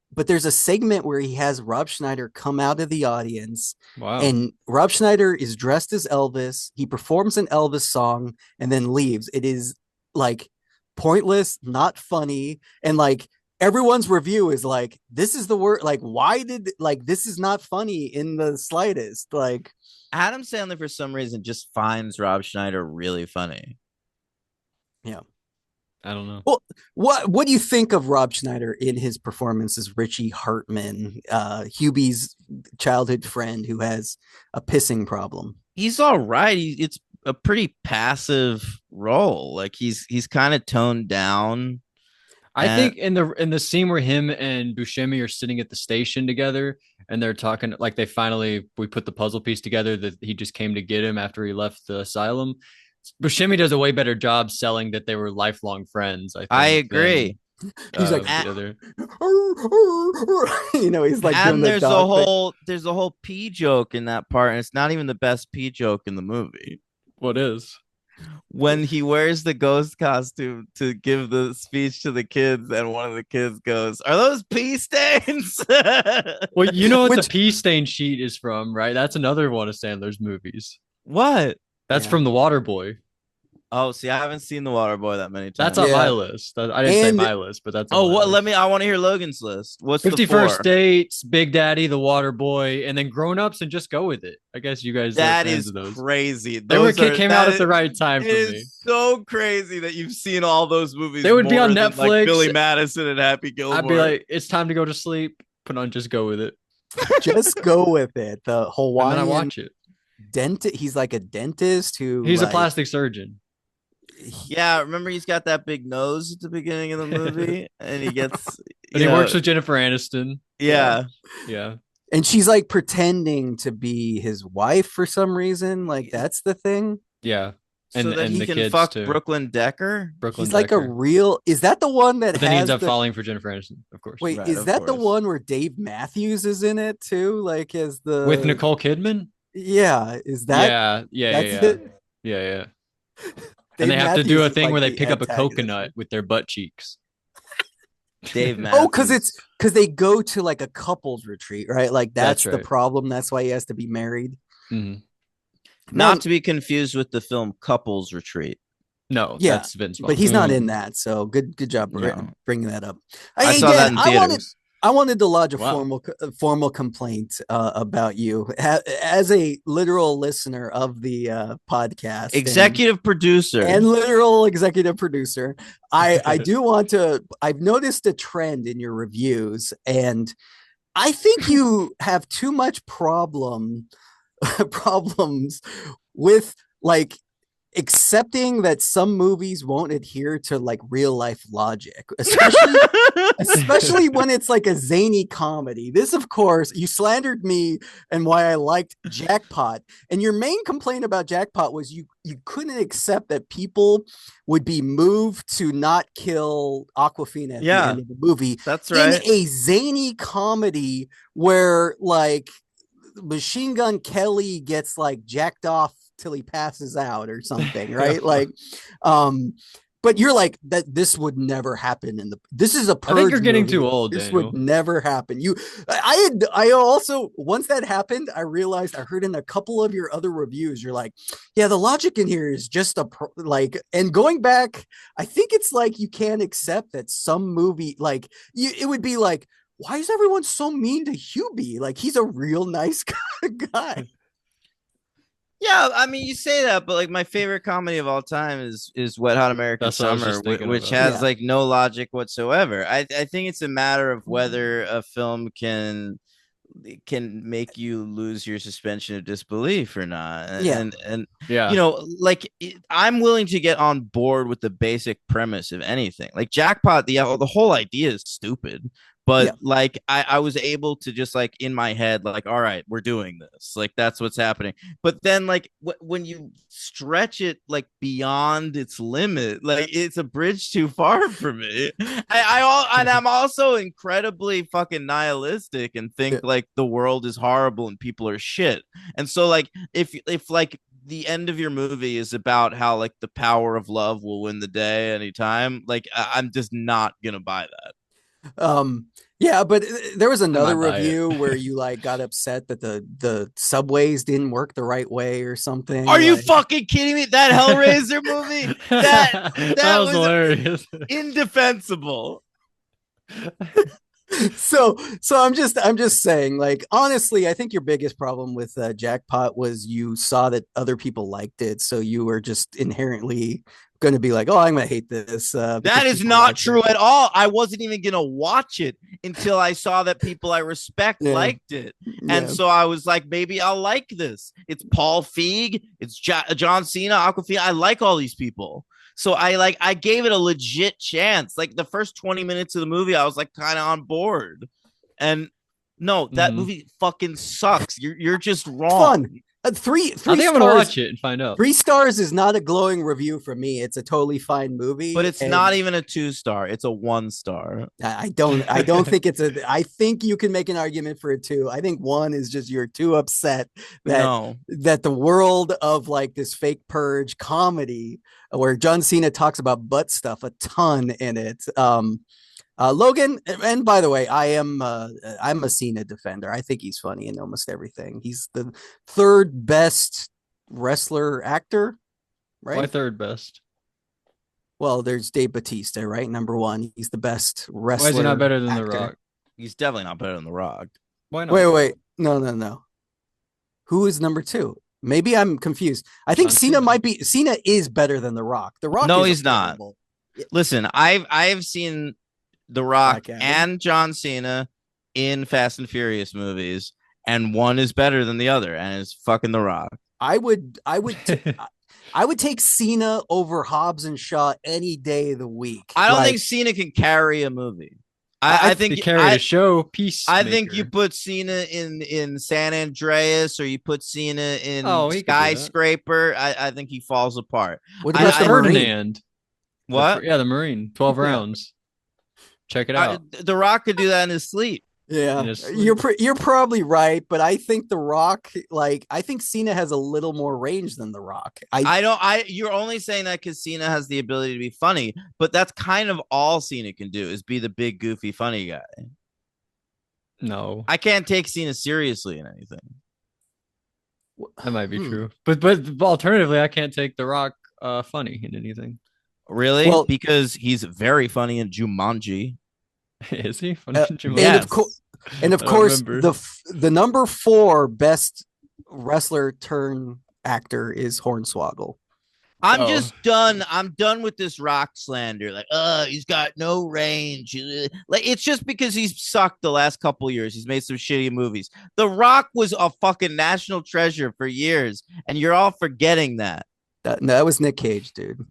But there's a segment where he has Rob Schneider come out of the audience. Wow. And Rob Schneider is dressed as Elvis. He performs an Elvis song and then leaves. It is like pointless, not funny. And like everyone's review is like, this is the word. Like, this is not funny in the slightest. Like Adam Sandler, for some reason, just finds Rob Schneider really funny. Yeah. I don't know. Well, what do you think of Rob Schneider in his performance as Richie Hartman, Hubie's childhood friend who has a pissing problem? He's all right. It's a pretty passive role. Like he's kind of toned down. I think in the scene where him and Buscemi are sitting at the station together and they're talking, like we put the puzzle piece together that he just came to get him after he left the asylum. Buscemi does a way better job selling that they were lifelong friends. I think, I agree. He's like, the other. he's like doing And the dog thing. there's a whole pee joke in that part, and it's not even the best pee joke in the movie. What is? When he wears the ghost costume to give the speech to the kids, and one of the kids goes, "Are those pee stains?" Well, you know what the Which- pea stain sheet is from, right? That's another one of Sandler's movies. What? That's Yeah. from The Water Boy. Oh, see, I haven't seen The Waterboy that many times. That's on Yeah. my list. I didn't say And- my list, but that's on Oh, my what? list. I want to hear Logan's list. What's 50 the four? First Dates, Big Daddy, The Water Boy, and then Grown Ups, and just go with it. I guess you guys are That fans is of those. crazy. They were Those came that out at is- the right time for It me. is so crazy that you've seen all those movies. They would be more on than, like Netflix. Billy Madison and Happy Gilmore. I'd be like, it's time to go to sleep. Put on Just Go With It. Just go with it. The And then I Hawaiian watch it. dentist. He's like a dentist who He's a like, plastic surgeon. yeah, remember he's got that big nose at the beginning of the movie, and he gets. And he works with Jennifer Aniston. Yeah, Yeah. and she's like pretending to be his wife for some reason. Like that's the thing. Yeah. so And- that and he the can kids, fuck too. Brooklyn Decker. Brooklyn He's like a Decker. real. Is that the one that But then he has ends up the? falling for Jennifer Aniston, of course. Wait, Right, is of that the course. one where Dave Matthews is in it too? Like as the With Nicole Kidman? Yeah, is that? Yeah. That's Yeah. it. Yeah. Dave And they have to do Matthews a is, thing like, where they the pick up a antagonist. coconut with their butt cheeks. Dave Matthews. Oh, because they go to like a couples retreat, right? Like that's That's the right. problem. That's why he has to be married. Mhm. Not Man, to be confused with the film Couples Retreat. No, Yeah, that's Vince Vaughn. but he's not Mm. in that. So good job No. bringing that up. I Hey, saw that Dan, in I theaters. wanted to lodge a Wow. formal complaint about you as a literal listener of the podcast, Executive producer. and literal executive producer. I do want to. I've noticed a trend in your reviews, and I think you have too much problems with like accepting that some movies won't adhere to like real life logic, especially when it's like a zany comedy. This, of course, you slandered me and why I liked Jackpot. And your main complaint about Jackpot was you couldn't accept that people would be moved to not kill Aquafina at the Yeah. end of the movie That's right. in a zany comedy where like Machine Gun Kelly gets like jacked off till he passes out or something, right? Like, but you're like that. This would never happen in the. This is a purge. I think you're getting movie. too old, This Daniel. would never happen. I also once that happened, I realized I heard in a couple of your other reviews, you're like, yeah, the logic in here is just like. And going back, I think it's like you can't accept that some movie like it would be like, why is everyone so mean to Hubie? Like he's a real nice guy. Yeah, I mean, you say that, but like my favorite comedy of all time is Wet Hot American That's what I was Summer, just thinking which about. has Yeah. like no logic whatsoever. I think it's a matter of whether a film can make you lose your suspension of disbelief or not. Yeah. And Yeah. you know, like I'm willing to get on board with the basic premise of anything. Like Jackpot, the whole idea is stupid. But Yeah. like I was able to just like in my head, like, all right, we're doing this. Like that's what's happening. But then like when you stretch it like beyond its limit, like it's a bridge too far for me. And I'm also incredibly fucking nihilistic and think like the world is horrible and people are shit. And so like if like the end of your movie is about how like the power of love will win the day anytime, like I'm just not gonna buy that. Yeah, but there was another might buy it. review where you like got upset that the subways didn't work the right way or something. Are you like- fucking kidding me? That Hellraiser movie, that was was hilarious. indefensible. so I'm just saying, like, honestly, I think your biggest problem with Jackpot was you saw that other people liked it, so you were just inherently going to be like, oh, I'm going to hate this. That is not true at all. I wasn't even gonna watch it until I saw that people I respect Yeah. liked it, Yeah. and so I was like, maybe I'll like this. It's Paul Feig, it's John Cena, Aquafina. I like all these people. So I gave it a legit chance. Like the first 20 minutes of the movie, I was like kind of on board. And no, that Mhm. movie fucking sucks. You're just wrong. Fun. Three I think I'm gonna stars. watch it and find out. 3 stars is not a glowing review for me. It's a totally fine movie, But it's and not even a 2-star. It's a 1-star. I don't think it's a. I think you can make an argument for a 2. I think 1 is just you're too upset No. that the world of like this fake purge comedy where John Cena talks about butt stuff a ton in it. Logan, and by the way, I'm a Cena defender. I think he's funny in almost everything. He's the 3rd best wrestler actor, right? Why 3rd best? Well, there's Dave Bautista, right? Number 1. He's the best wrestler. Why is he not better than actor. The Rock? He's definitely not better than The Rock. Why not? Wait. No. Who is number 2? Maybe I'm confused. I think Cena is better than The Rock. The Rock. No, is he's not. terrible. Listen, I've seen The Rock and John Cena in Fast and Furious movies, and one is better than the other, and it's fucking The Rock. I would take Cena over Hobbs and Shaw any day of the week. I don't think Cena can carry a movie. I think he carried a show piece. I think you put Cena in San Andreas, or you put Cena in Skyscraper. I think he falls apart. What about Ferdinand? What? The Marine. 12 rounds. Check it out. The Rock could do that in his sleep. Yeah, you're probably right, but I think The Rock, I think Cena has a little more range than The Rock. You're only saying that because Cena has the ability to be funny, but that's kind of all Cena can do is be the big, goofy, funny guy. No, I can't take Cena seriously in anything. That might be true, but alternatively, I can't take The Rock funny in anything. Really? Well, because he's very funny in Jumanji. Is he? And of course, the number 4 best wrestler turn actor is Hornswoggle. I'm just done. I'm done with this Rock slander. He's got no range. It's just because he's sucked the last couple years. He's made some shitty movies. The Rock was a fucking national treasure for years, and you're all forgetting that. That was Nick Cage, dude.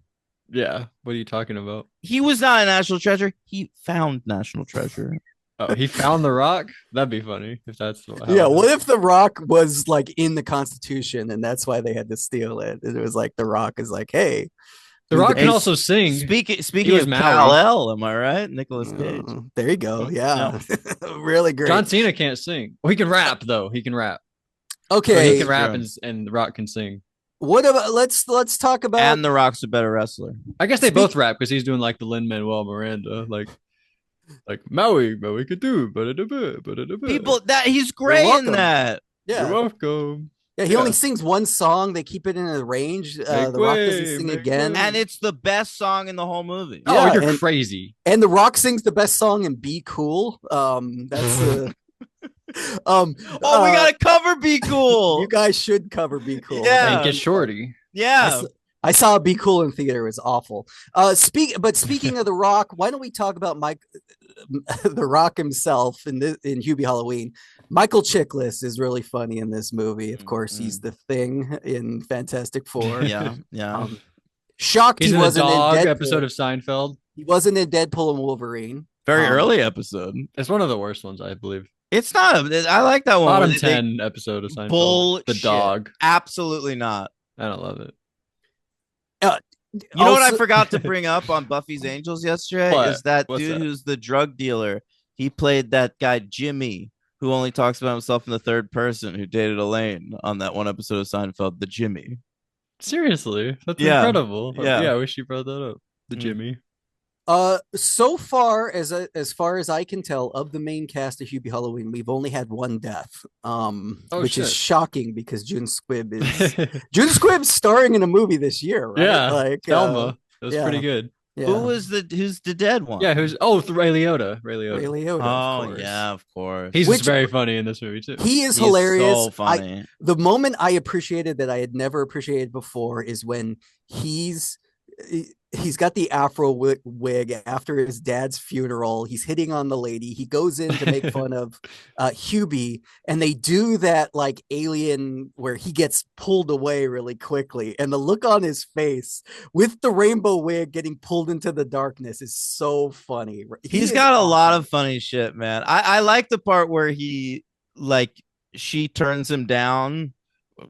Yeah, what are you talking about? He was not a national treasure. He found national treasure. Oh, he found The Rock? That'd be funny if that's what if The Rock was in the Constitution and that's why they had to steal it? It was The Rock is hey. The Rock can also sing. Speaking of Kal-El, am I right? Nicolas Cage. There you go. Yeah. No. Really great. John Cena can't sing. Well, he can rap though. He can rap. Okay. So he can rap and The Rock can sing. What about let's talk about and The Rock's a better wrestler. I guess they both rap because he's doing the Lin-Manuel Miranda, like Maui could do. People that he's great in that. Yeah, you're welcome. Yeah, he only sings one song. They keep it in a range. The Rock doesn't sing again, and it's the best song in the whole movie. Oh, you're crazy! And The Rock sings the best song in "Be Cool." That's. We gotta cover Be Cool. You guys should cover Be Cool. Yeah, and get Shorty. Yeah, I saw Be Cool in theater. It was awful. Speaking of The Rock, why don't we talk about The Rock himself in Hubie Halloween? Michael Chiklis is really funny in this movie. Of course, he's the Thing in Fantastic Four. Yeah. Shocked he's he wasn't in Deadpool. Episode of Seinfeld. He wasn't in Deadpool and Wolverine. Very early episode. It's one of the worst ones, I believe. It's not. I like that one. Bottom 10 episode of Seinfeld. Bullshit. The dog. Absolutely not. I don't love it. You know what I forgot to bring up on Buffy's Angels yesterday? Is that dude who's the drug dealer. He played that guy Jimmy, who only talks about himself in the third person, who dated Elaine on that one episode of Seinfeld, the Jimmy. Seriously? That's incredible. Yeah, I wish you brought that up. The Jimmy. So far as I can tell, of the main cast of Hubie Halloween, we've only had one death, which is shocking because June Squibb's starring in a movie this year, right? Yeah, Thelma. It was pretty good. Yeah. Who's the dead one? Yeah, Ray Liotta. Ray Liotta. Oh, yeah, of course. He's very funny in this movie too. He's hilarious. So funny. The moment I appreciated that I had never appreciated before is when he's got the afro wig after his dad's funeral. He's hitting on the lady. He goes in to make fun of Hubie, and they do that alien where he gets pulled away really quickly. And the look on his face with the rainbow wig getting pulled into the darkness is so funny. He's got a lot of funny shit, man. I like the part where she turns him down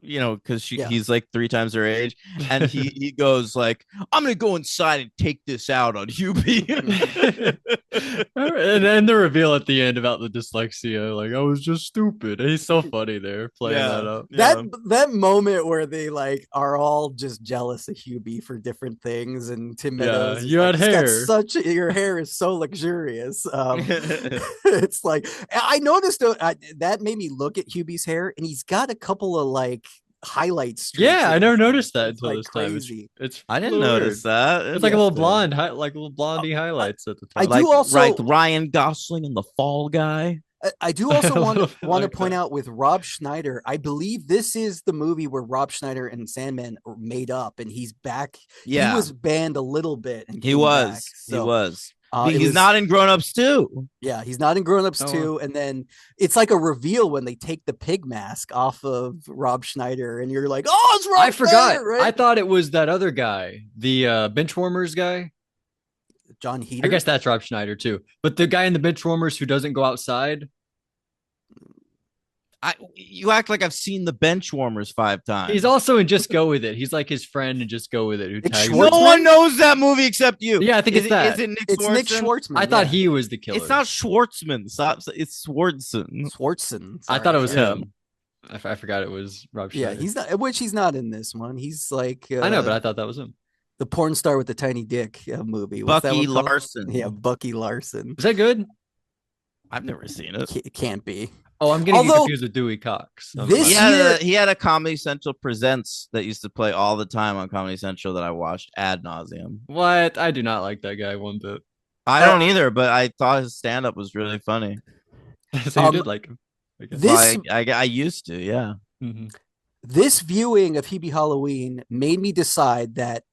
because Yeah. he's like 3 times her age, and he goes like, "I'm gonna go inside and take this out on Hubie." And then the reveal at the end about the dyslexia, like I was just stupid. He's so funny there playing that up. That moment where they like are all just jealous of Hubie for different things, and Tim Meadows, you had hair. Your hair is so luxurious. It's like I noticed that made me look at Hubie's hair, and he's got a couple of like highlight streaks. Yeah, I never noticed that until like this time. crazy. It's I didn't notice that. It's like a little blonde, like little blondie highlights at the top. I do also like Ryan Gosling in The Fall Guy. I do also want to like point out with Rob Schneider, I believe this is the movie where Rob Schneider and Sandman are made up, and he's back. Yeah, he was banned a little bit, and he was. He's not in Grown Ups 2. Yeah, he's not in Grown Ups 2. And then it's like a reveal when they take the pig mask off of Rob Schneider, and you're like, oh, it's Rob I forgot. Schneider, right? I thought it was that other guy, the Benchwarmers guy. John Heater. I guess that's Rob Schneider too. But the guy in the Benchwarmers who doesn't go outside. You act like I've seen the Benchwarmers 5 times. He's also in Just Go With It. He's like his friend and Just Go With It. Who tags no one knows that movie except you. Yeah, I think it's that. Is it Nick it's Swartzen? Nick Schwartzman. I thought he was the killer. It's not Schwartzman. It's Swartzen. Schwartzen. I thought it was him. I forgot it was Rob Schneider. Yeah, he's not in this one. He's like I know, but I thought that was him. The porn star with the tiny dick movie. What's Bucky Larson. Yeah, Bucky Larson. Is that good? I've never seen it. It can't be. Oh, I'm getting confused with Dewey Cox. He had a Comedy Central Presents that used to play all the time on Comedy Central that I watched ad nauseum. What? I do not like that guy one bit. I don't either, but I thought his stand-up was really funny. So you did like him. I used to, yeah. Mm-hmm. This viewing of Hubie Halloween made me decide that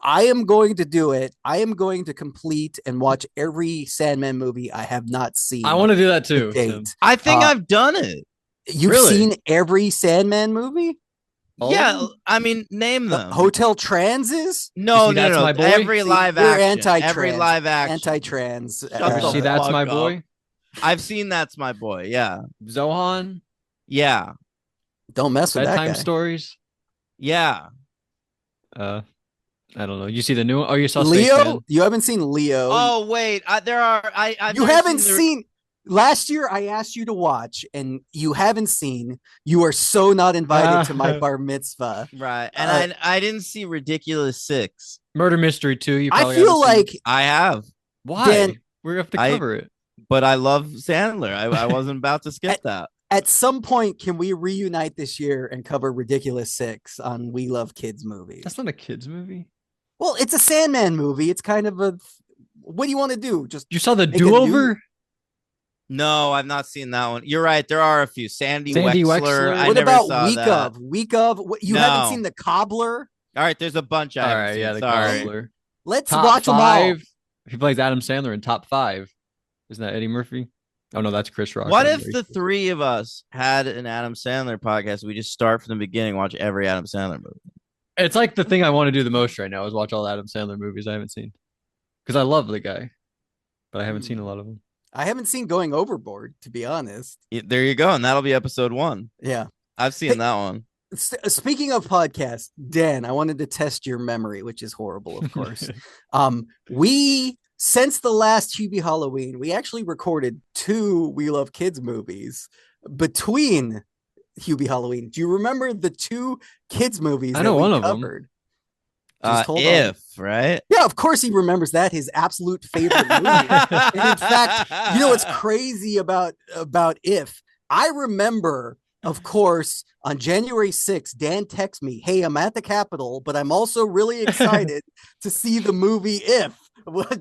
I am going to do it. I am going to complete and watch every Sandman movie I have not seen. I want to do that too. I think I've done it. You've seen every Sandman movie? Yeah, I mean, name them. Hotel Transes? No. My boy? Every live action. Anti-trans. Every live action. Anti-trans. See, That's My Boy? I've seen That's My Boy, yeah. Zohan? Yeah. Don't mess with Bedtime that guy. Stories? Yeah. I don't know. You see the new one? Oh, you saw Leo? You haven't seen Leo. Oh, wait. You haven't seen... Last year, I asked you to watch, and you haven't seen. You are so not invited to my bar mitzvah. Right. And I didn't see Ridiculous 6. Murder Mystery 2. I feel like... I have. Why? Dan, we're going to have to cover it. But I love Sandler. I wasn't about to skip that. At some point, can we reunite this year and cover Ridiculous 6 on We Love Kids movies? That's not a kids movie. Well, it's a Sandman movie. It's kind of a... What do you want to do? Just you saw the Do-Over? No, I've not seen that one. You're right. There are a few. Sandy Wexler. What about Week of? You haven't seen The Cobbler? All right, there's a bunch. All right, yeah, The Cobbler. Let's watch them all. He plays Adam Sandler in Top 5. Isn't that Eddie Murphy? Oh no, that's Chris Rock. What if the three of us had an Adam Sandler podcast? We just start from the beginning, watch every Adam Sandler movie. It's like the thing I want to do the most right now is watch all the Adam Sandler movies I haven't seen, because I love the guy, but I haven't seen a lot of them. I haven't seen Going Overboard, to be honest. There you go, and that'll be episode 1. Yeah, I've seen that one. Speaking of podcasts, Dan, I wanted to test your memory, which is horrible, of course. Since the last Hubie Halloween, we actually recorded 2 We Love Kids movies between Hubie Halloween. Do you remember the 2 kids movies? I know one of them. Right? Yeah, of course he remembers that, his absolute favorite movie. And in fact, you know what's crazy about If? I remember, of course, on January 6th, Dan texts me, "Hey, I'm at the Capitol, but I'm also really excited to see the movie If."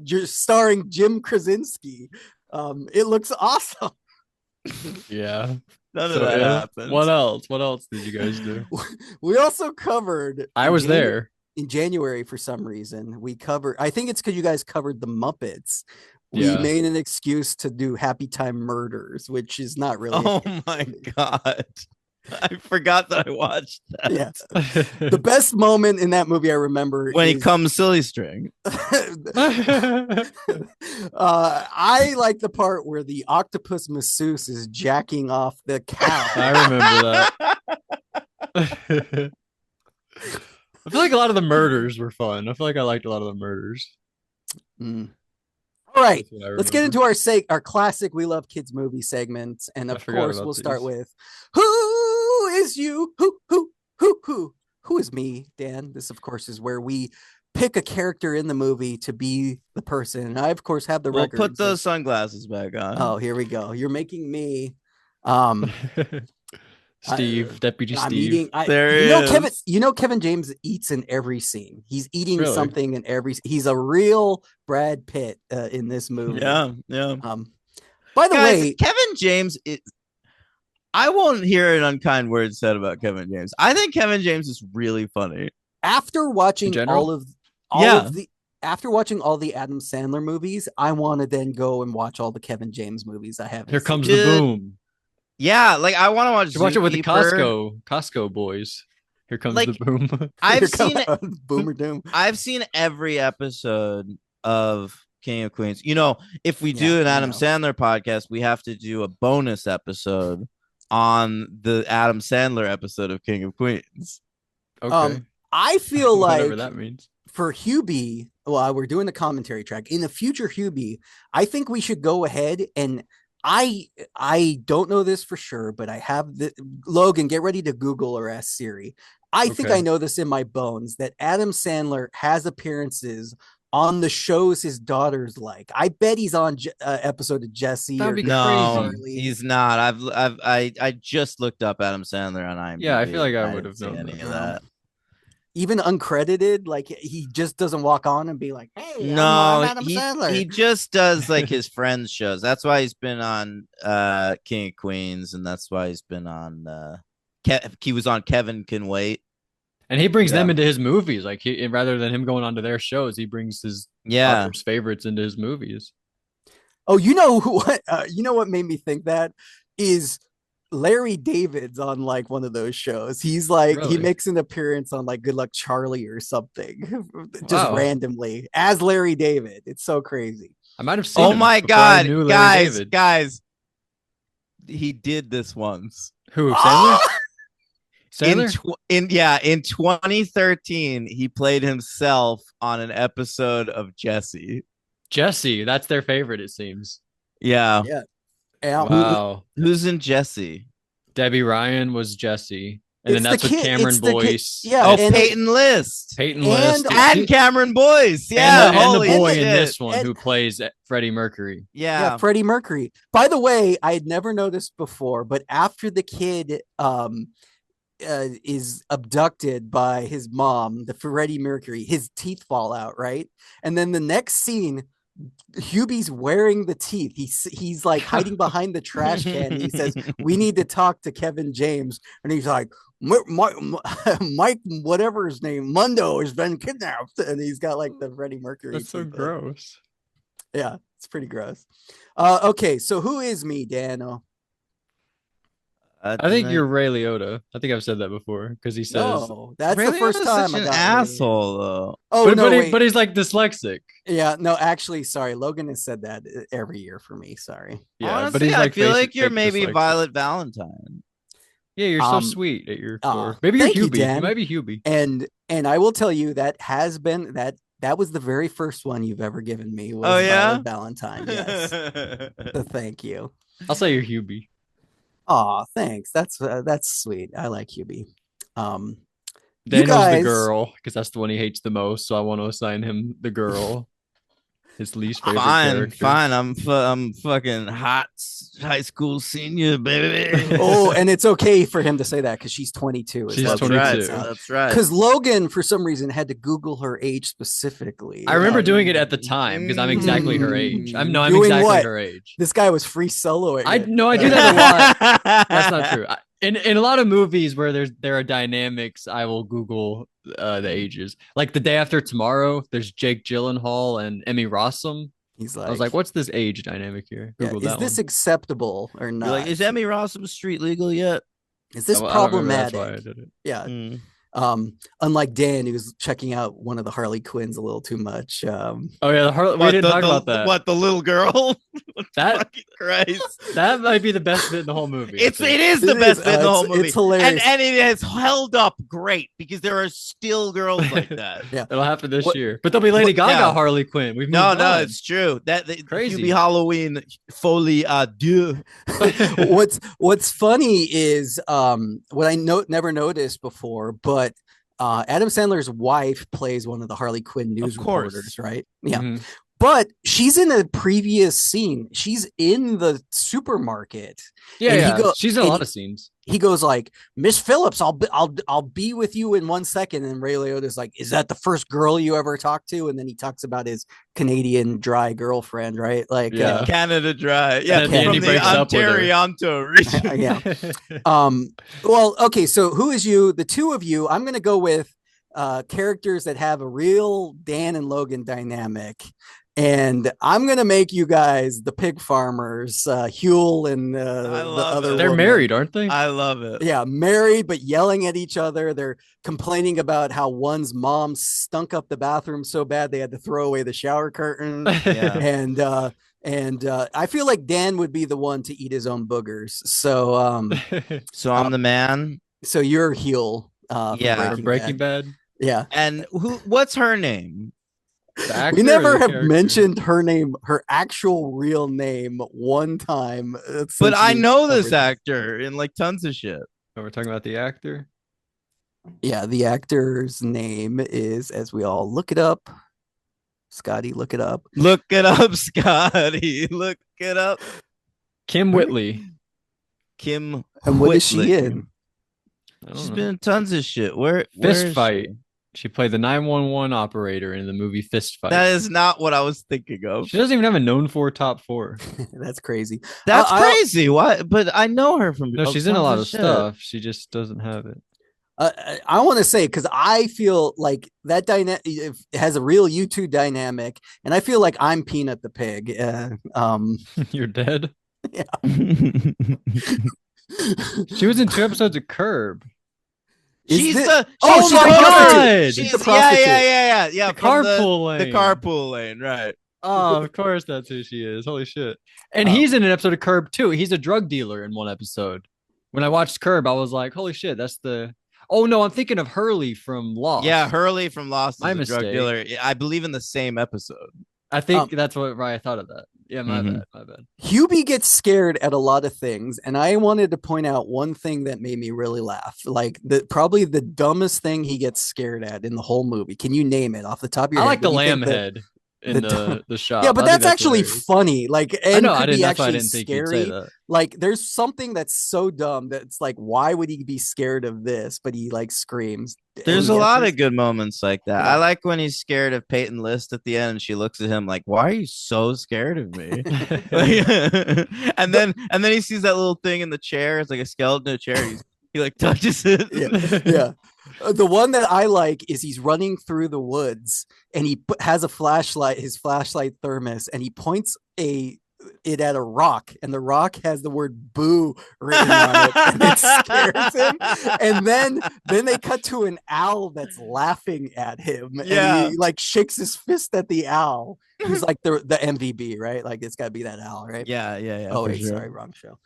You're starring Jim Krasinski. It looks awesome. Yeah. None of that happened. What else did you guys do? We also covered... I was there. In January, for some reason, we covered... I think it's because you guys covered the Muppets. We made an excuse to do Happy Time Murders, which is not really... Oh my God. I forgot that I watched that. Yeah. The best moment in that movie I remember when he comes silly string. I like the part where the octopus masseuse is jacking off the cow. I remember that. I feel like a lot of the murders were fun. I feel like I liked a lot of the murders. Mm. All right, That's what I let's get remember. into our classic "We Love Kids" movie segment, and I of forgot course, about we'll start these. with "Who is you? Who is me?" Dan. This, of course, is where we pick a character in the movie to be the person, and I, of course, have the We'll put records. those sunglasses back on. Oh, here we go. You're making me. Um, Steve, Deputy I'm Steve. eating. There You he know, Kevin. is. You know, Kevin James eats in every scene. He's eating Really? something in every. He's a real Brad Pitt in this movie. Yeah, yeah. By the Guys, way, Kevin James I won't hear an unkind word said about Kevin James. I think Kevin James is really funny. after watching general? all of the after watching all the Adam Sandler movies, I want to then go and watch all the Kevin James movies I haven't. Here comes seen. the Dude. boom. Yeah, like I want to watch. You watch it with the Zookeeper. Costco boys. Here comes Like, the boom. I've seen Boomer Doom. I've seen every episode of King of Queens. You know, if we Yeah, do an I Adam know. Sandler podcast, we have to do a bonus episode on the Adam Sandler episode of King of Queens. Okay. I feel Whatever like that means. for Hubie, while we're doing the commentary track in the future, Hubie, I think we should go ahead and I don't know this for sure, but I have the Logan. Get ready to Google or ask Siri. I think Okay. I know this in my bones that Adam Sandler has appearances on the shows his daughters like. I bet he's on episode of Jesse. That'd or be No, crazy. he's not. I just looked up Adam Sandler on IMDb. Yeah, I feel like I didn't would have see known any that. of that. Even uncredited, like he just doesn't walk on and be like, "Hey, I'm No, Adam Sandler." he just does like his friends shows. That's why he's been on King of Queens, and that's why he's been on he was on Kevin Can Wait. And he brings them Yeah. into his movies. Like rather than him going onto their shows, he brings his Yeah. daughter's favorites into his movies. Oh, you know what? You know what made me think that is Larry David's on like one of those shows. He's like he Really? makes an appearance on like Good Luck Charlie or something, just Wow. randomly as Larry David. It's so crazy. I might have seen Oh him my before I knew God, Larry David. guys! He did this once. Who? Sandler? Sandler? In 2013, he played himself on an episode of Jesse. Jesse. That's their favorite, it seems. Yeah. Yeah. And Wow. Who's in Jesse? Debbie Ryan was Jesse. And It's then that's the with kid- Cameron it's the kid- Boyce. yeah. Oh, and- Peyton List. Peyton And- List. And Cameron Boyce. Yeah. and the holy boy shit. in this one And- who plays Freddie Mercury. Yeah. Freddie Mercury. By the way, I had never noticed before, but after the kid is abducted by his mom, the Freddie Mercury, his teeth fall out, right? And then the next scene, Hubie's wearing the teeth. He's like hiding behind the trash can. And he says, "We need to talk to Kevin James," and he's like, Mike, whatever his name, Mundo has been kidnapped, and he's got like the Freddie Mercury. That's so teeth in. gross. Yeah, it's pretty gross. Okay, so who is me, Dano? I think you're Ray Liotta. I think I've said that before because he says, No, that's Ray the first Liotta's time such I an got asshole, though. Oh but, no, but, wait. but he's like dyslexic. Yeah, no, actually, sorry. Logan has said that every year for me. Sorry. Yeah, Honestly, but he's like I feel like fake you're maybe dyslexic. Violet Valentine. Yeah, you're so Um, sweet at your aw, core. Maybe you're thank you, Hubie. Dan. You might be Hubie. And I will tell you that has been that was the very first one you've ever given me was Oh, yeah? Violet Valentine. Yes. So thank you. I'll say you're Hubie. Aw, thanks. That's sweet. I like Hubie. Daniel's guys- the girl because that's the one he hates the most. So I want to assign him the girl. His least favorite character. Fine. I'm fucking hot high school senior, baby. Oh, and it's okay for him to say that because she's 22. She's that's 22. right. That's right. Because Logan, for some reason, had to Google her age specifically. I remember doing it at the time because I'm exactly her age. I'm Doing exactly what? her age. This guy was free soloing. I it. do that a lot. That's not true. In a lot of movies where there are dynamics, I will Google the ages. Like The Day After Tomorrow, there's Jake Gyllenhaal and Emmy Rossum. He's I was like, what's this age dynamic here? yeah, Google is that this one. acceptable or not? You're like, is Emmy Rossum street legal yet? Is this I don't remember, problematic? that's why I did it. Yeah. Mm. Unlike Dan, who was checking out one of the Harley Quinns a little too much. Oh yeah, we didn't talk about that. What, the little girl? That Christ. that might be the best bit in the whole movie. It is the It best is, bit in the whole it's- movie. it's hilarious. And it has held up great because there are still girls like that. Yeah. It'll happen this What- year. But there'll be Lady Gaga yeah. Harley Quinn. We've No, moved on. it's true. That the Crazy. Hubie Halloween folie à deux. What's funny is what I never noticed before, but Adam Sandler's wife plays one of the Harley Quinn news Of course. reporters, right? Yeah. Mhm. But she's in a previous scene. She's in the supermarket. Yeah, And he yeah. go- She's in a and lot he- of scenes. He goes like, "Miss Phillips, I'll be with you in 1 second." And Ray Liotta's like, "Is that the first girl you ever talked to?" And then he talks about his Canadian dry girlfriend, right? Like, Yeah. Canada Dry. Yeah, And then from he the breaks up with her. Ontario region. yeah. Well, okay, so who is you? The two of you, I'm gonna go with characters that have a real Dan and Logan dynamic. And I'm gonna make you guys the pig farmers, Huel and the love other. it. They're woman. married, aren't they? I love it. Yeah, married but yelling at each other. They're complaining about how one's mom stunk up the bathroom so bad they had to throw away the shower curtain. Yeah. And I feel like Dan would be the one to eat his own boogers. So So I'm the man. so you're Huel. Yeah. Breaking Bad. Yeah. And what's her name? The actor We or never the have character? mentioned her name, her actual real name, one time. But I since know we this covered actor in like tons of shit. Oh, we're talking about the actor. Yeah, the actor's name is, as we all look it up. Scotty, look it up. Look it up, Scotty. Look it up. Kim Whitley. Kim. And what is she Whitley. in? I don't She's know. been in tons of shit. Where Fist is Fight. she? She played the 911 operator in the movie Fist Fight. That is not what I was thinking of. She doesn't even have a known for top 4. That's crazy. That's I- crazy. What? But I know her from. No, she's in a tons lot of shit. stuff. She just doesn't have it. I want to say, because I feel like that dynamic has a real U2 dynamic, and I feel like I'm Peanut the pig. You're dead. Yeah. She was in 2 episodes of Curb. She's thi- the. Oh she's my the God! prostitute. She's She's the prostitute. Yeah. The from carpool lane. The carpool lane, right? Oh, of course that's who she is. Holy shit. And he's in an episode of Curb too. He's a drug dealer in one episode. When I watched Curb, I was like, holy shit, that's the. Oh no, I'm thinking of Hurley from Lost. Yeah, Hurley from Lost My is a drug mistake. dealer. I believe in the same episode. I think that's what I thought of that. Yeah, my Mhm. bad. My bad. Hubie gets scared at a lot of things, and I wanted to point out one thing that made me really laugh. Like probably the dumbest thing he gets scared at in the whole movie. Can you name it off the top of your I head? like the What do you lamb think that- head in the shop. Yeah, but I think that's actually hilarious. funny. Like, I and know. could I didn't. be That's why I actually didn't think scary. you'd say that. Like, there's something that's so dumb that's like, why would he be scared of this? But he like screams. There's And a he lot gets- of good moments like that. Yeah. I like when he's scared of Peyton List at the end, and she looks at him like, "Why are you so scared of me?" and then he sees that little thing in the chair. It's like a skeleton in a chair. He like touches it. yeah. The one that I like is he's running through the woods and he has a flashlight, his flashlight thermos, and he points it at a rock, and the rock has the word "boo" written on it, and it scares him. And then they cut to an owl that's laughing at him, Yeah. and he like shakes his fist at the owl. He's like the MVB, right? Like it's got to be that owl, right? Yeah. Oh for wait, sure. sorry, wrong show.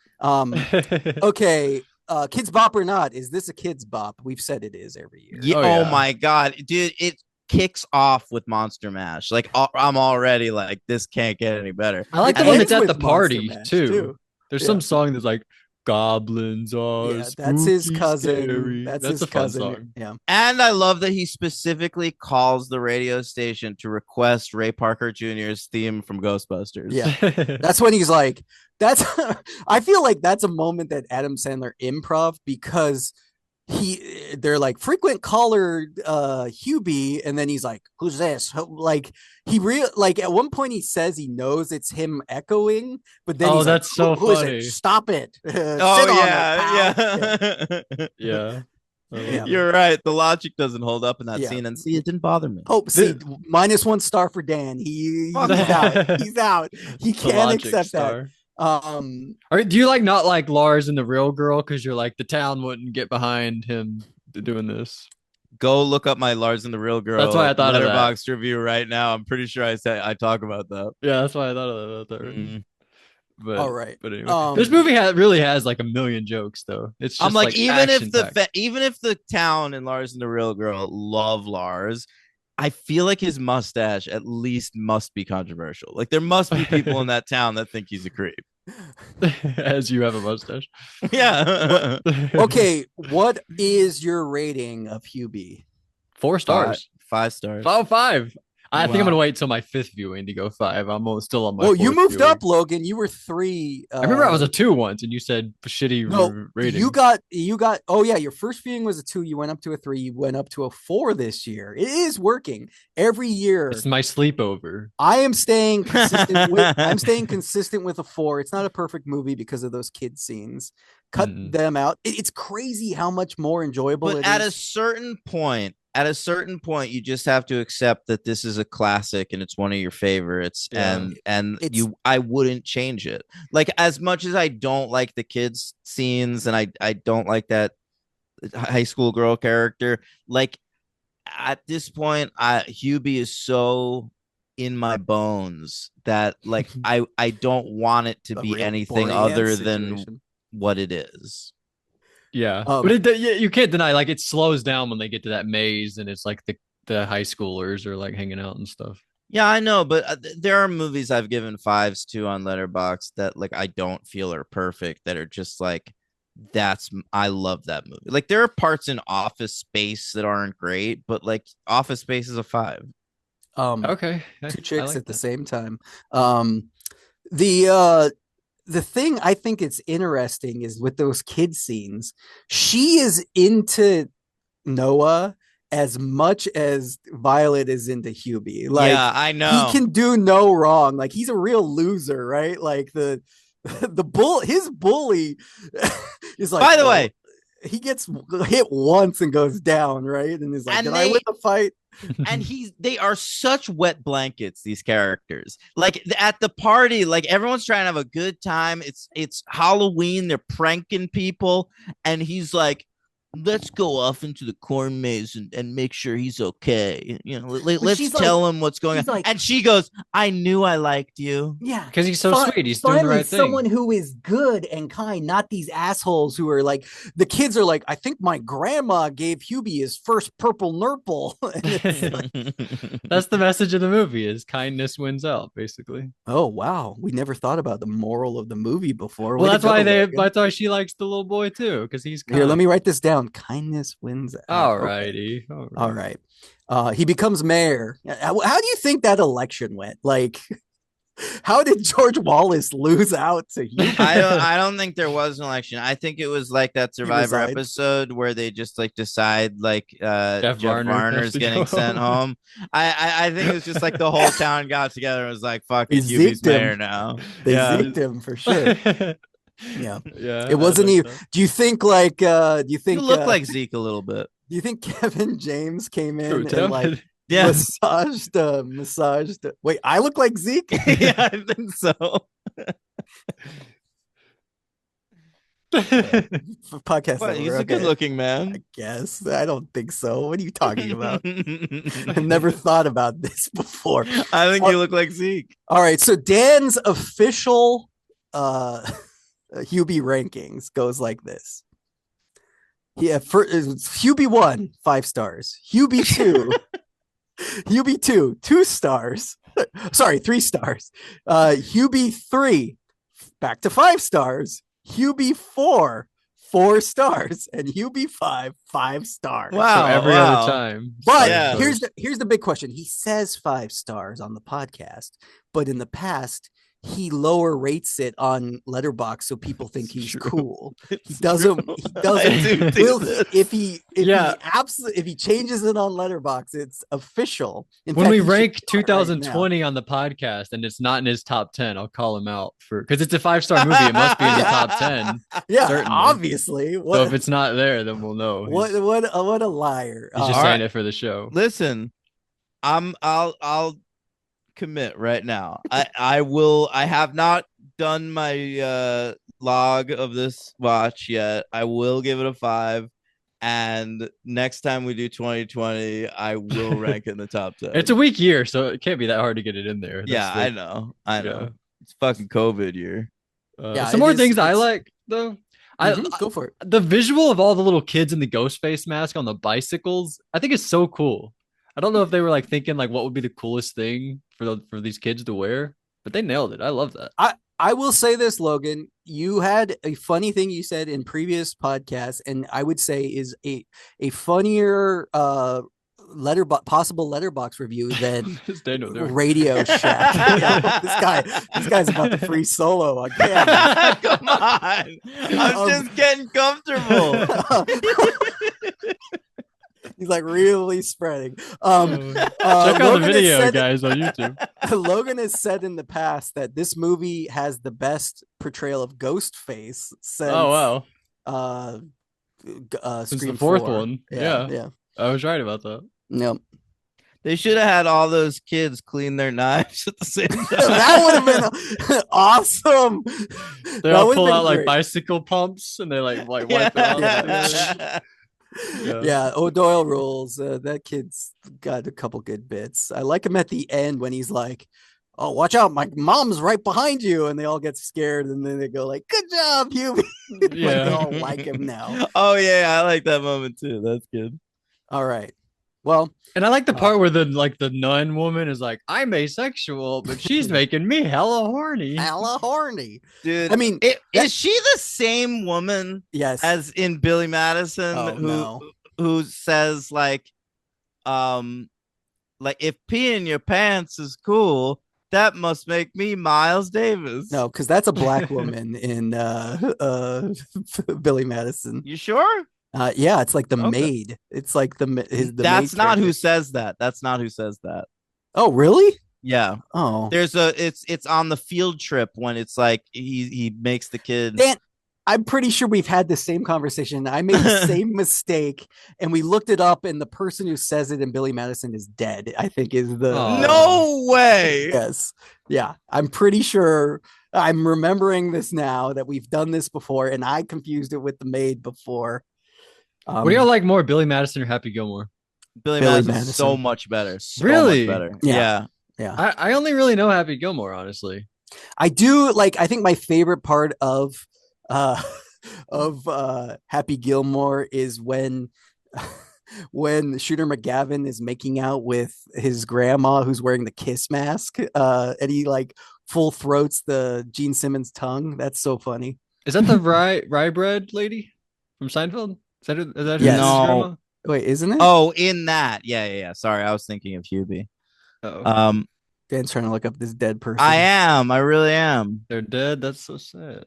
Okay. Kids Bop or not? Is this a Kids Bop? We've said it is every year. Yeah, Oh, oh yeah. my god, dude! It kicks off with Monster Mash. Like I'm already like, this can't get any better. I like the It one ends that's at with the party Monster Mash, too. There's Yeah. some song that's like "Goblins are Yeah, that's his spooky, cousin. scary." That's his a fun cousin. song. Yeah. And I love that he specifically calls the radio station to request Ray Parker Jr.'s theme from Ghostbusters. Yeah. That's when he's like, that's I feel like that's a moment that Adam Sandler improv, because they're like frequent caller Hubie, and then he's like, who's this? Like like at one point he says he knows it's him echoing, but then Oh, he's that's like, so who is funny. it? Stop it. Sit on Oh it, pal." yeah. Yeah. Yeah. You're right. The logic doesn't hold up in that Yeah. scene, and see, it didn't bother me. Oh, see, -1 star for Dan. He's Fuck out. He's out. He The can't Logic accept star. that. Do you like not like Lars and the Real Girl because you're like the town wouldn't get behind him doing this? Go look up my Lars and the Real Girl. That's why I thought of that. Letterboxd review right now. I'm pretty sure I talk about that. Yeah, that's why I thought about that. Mm. But All right. But anyway, this movie really has like a million jokes though. It's just I'm like, even if the town and Lars and the Real Girl love Lars, I feel like his mustache at least must be controversial. Like there must be people in that town that think he's a creep. as you have a mustache. Yeah. Okay, what is your rating of Hubie? 4 stars. 5 stars. Oh, 5. I think I'm Wow. gonna wait till my 5th viewing to go 5. I'm still on my. Well, you 4th moved viewing. up, Logan. You were 3. I remember I was a 2 once, and you said shitty no. rating. You got. Oh yeah, your first viewing was a 2. You went up to a 3. You went up to a 4 this year. It is working every year. It's my sleepover. I am staying consistent. I'm staying consistent with a 4. It's not a perfect movie because of those kid scenes. Cut them out. It's crazy how much more enjoyable but it at is. a certain point, you just have to accept that this is a classic and it's one of your favorites. Yeah. And I wouldn't change it. Like as much as I don't like the kids scenes and I don't like that high school girl character, like at this point, Hubie is so in my bones that like I don't want it to be anything other than what it is. Yeah, but you can't deny, like, it slows down when they get to that maze and it's like the high schoolers are like hanging out and stuff. Yeah, I know, but there are movies I've given 5s to on Letterboxd that like I don't feel are perfect, that are just like I love that movie. Like there are parts in Office Space that aren't great, but like Office Space is a 5. Okay, 2 chicks like at the that. same time. The thing I think it's interesting is with those kid scenes, she is into Noah as much as Violet is into Hubie. Like, yeah, I know. He can do no wrong. Like he's a real loser, right? Like his bully is like, by the way, he gets hit once and goes down, right? And he's like, did I win the fight? And they are such wet blankets, these characters. Like at the party, like everyone's trying to have a good time. It's Halloween, they're pranking people, and he's like, let's go off into the corn maze and make sure he's okay. You know, let's tell him what's going on. Like, and she goes, I knew I liked you. Yeah. Because he's so sweet. He's doing the right thing. Someone who is good and kind, not these assholes who are like, the kids are like, I think my grandma gave Hubie his first purple nurple. That's the message of the movie, is kindness wins out, basically. Oh, wow. We never thought about the moral of the movie before. Well, that's why she likes the little boy too, because he's kind. Here, let me write this down. Kindness wins out. All righty. All right. He becomes mayor. How do you think that election went? Like, how did George Wallace lose out to you? I don't think there was an election. I think it was like that Survivor episode where they just like decide like Jeff Varner's getting sent home. I think it was just like the whole town got together and was like, fuck it, Hubie's mayor now. They zeked him for sure. Yeah. It wasn't even. Do you think like you look like Zeke a little bit? Do you think Kevin James came in and like massaged wait, I look like Zeke? Yeah, I think so. Podcast. What, he's a good looking man. I guess. I don't think so. What are you talking about? I've never thought about this before. I think you look like Zeke. All right, so Dan's official Hubie rankings goes like this. Yeah, Hubie 1, 5 stars. Hubie 2, Hubie 2, 2 stars. Sorry, 3 stars. Hubie 3, back to 5 stars. Hubie 4, 4 stars, and Hubie 5 stars. Wow, so every other time. But here's the big question. He says 5 stars on the podcast, but in the past he lower rates it on Letterboxd so people think he's cool. He doesn't. If he changes it on Letterboxd, it's official. When we rank 2020 on the podcast and it's not in his top 10, I'll call him out because it's a 5-star movie. It must be in the top 10. Yeah, certainly. Obviously. So if it's not there, then we'll know. What a liar! He's just saying it for the show. Listen, I'll commit right now. I have not done my log of this watch yet. I will give it a 5, and next time we do 2020 I will rank it in the top 10. It's a weak year, so it can't be that hard to get it in there. I know. It's fucking COVID year. Some more things I like though. Go for it. The visual of all the little kids in the ghost face mask on the bicycles, I think is so cool. I don't know if they were like thinking like what would be the coolest thing for these kids to wear, but they nailed it. I love that. I will say this, Logan. You had a funny thing you said in previous podcasts, and I would say is a funnier possible letterbox review than Radio Shack. This guy's about to free solo on camera. Come on, I'm just getting comfortable. He's like really spreading. Check out the video, guys, on YouTube. Logan has said in the past that this movie has the best portrayal of Ghostface since since Scream the fourth 4. one. Yeah. I was right about that. Yep. They should have had all those kids clean their knives at the same time. That would have been awesome. They all pull out like bicycle pumps and they like wipe it off. Yeah, O'Doyle rules. That kid's got a couple good bits. I like him at the end when he's like, "Oh, watch out, my mom's right behind you," and they all get scared, and then they go like, "Good job, Hubie." Yeah, like, they all like him now. Oh yeah, I like that moment too. That's good. All right. Well, and I like the part where the nun woman is like, "I'm asexual, but she's making me hella horny." Hella horny, dude. I mean, is she the same woman? Yes, as in Billy Madison, who says like if pee in your pants is cool, that must make me Miles Davis. No, because that's a black woman in Billy Madison. You sure? Yeah, it's like the maid. It's like the That's maid not character. who says that. That's not who says that. Oh, really? Yeah. Oh, it's on the field trip when it's like he makes the kids. Dan, I'm pretty sure we've had the same conversation. I made the same mistake, and we looked it up, and the person who says it in Billy Madison is dead. I think is the no way. Yes, yeah, I'm pretty sure. I'm remembering this now that we've done this before, and I confused it with the maid before. What do y'all like more, Billy Madison or Happy Gilmore? Billy Madison. So much better. Really? Much better. Yeah. I only really know Happy Gilmore, honestly. I do like. I think my favorite part of Happy Gilmore is when Shooter McGavin is making out with his grandma who's wearing the kiss mask, and he like full throats the Gene Simmons tongue. That's so funny. Is that the rye bread lady from Seinfeld? Is that yes. No. Wait, isn't it? Oh, in that. Yeah. Sorry, I was thinking of Hubie. Uh-oh. Dan's trying to look up this dead person. I am. I really am. They're dead. That's so sad.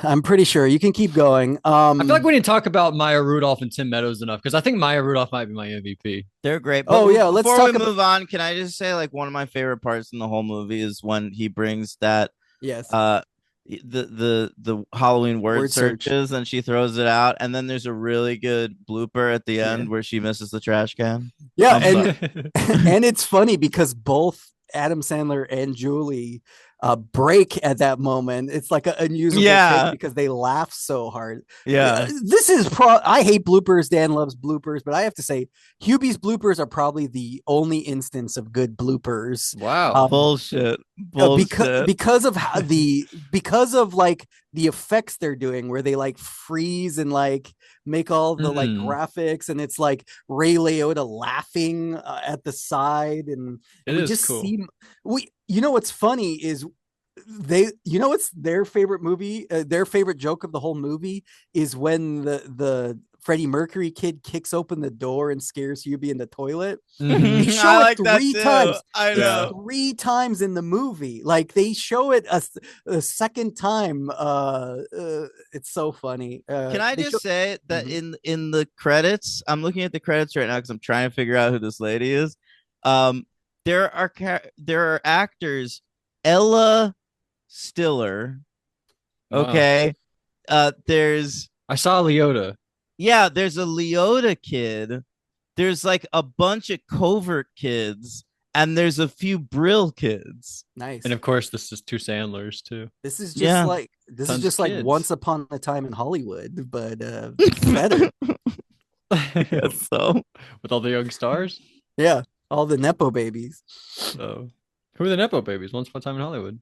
I'm pretty sure. You can keep going. I feel like we didn't talk about Maya Rudolph and Tim Meadows enough because I think Maya Rudolph might be my MVP. They're great. But let's before talk we move on, can I just say like one of my favorite parts in the whole movie is when he brings that the Halloween word searches and she throws it out, and then there's a really good blooper at the end where she misses the trash can. Yeah, and it's funny because both Adam Sandler and Julie break at that moment. It's like an unusable thing because they laugh so hard. Yeah, this is I hate bloopers. Dan loves bloopers, but I have to say Hubie's bloopers are probably the only instance of good bloopers. Wow, bullshit. Because of how because of like the effects they're doing where they like freeze and like make all the like graphics, and it's like Ray Liotta laughing at the side, and it we is just cool. You know what's funny is what's their favorite movie, their favorite joke of the whole movie is when the Freddie Mercury kid kicks open the door and scares Hubie in the toilet. They show it 3 times. I know. 3 times in the movie. Like they show it a second time. It's so funny. Can I just say that in the credits, I'm looking at the credits right now because I'm trying to figure out who this lady is. There are actors. Ella Stiller. Okay. Wow. There's I saw Leota. Yeah, there's a Leota kid. There's like a bunch of Covert kids, and there's a few Brill kids. Nice. And of course, this is 2 Sandlers too. This is just like kids. Once Upon a Time in Hollywood, but better. Yes, so with all the young stars. Yeah, all the Nepo babies. So, who are the Nepo babies? Once Upon a Time in Hollywood.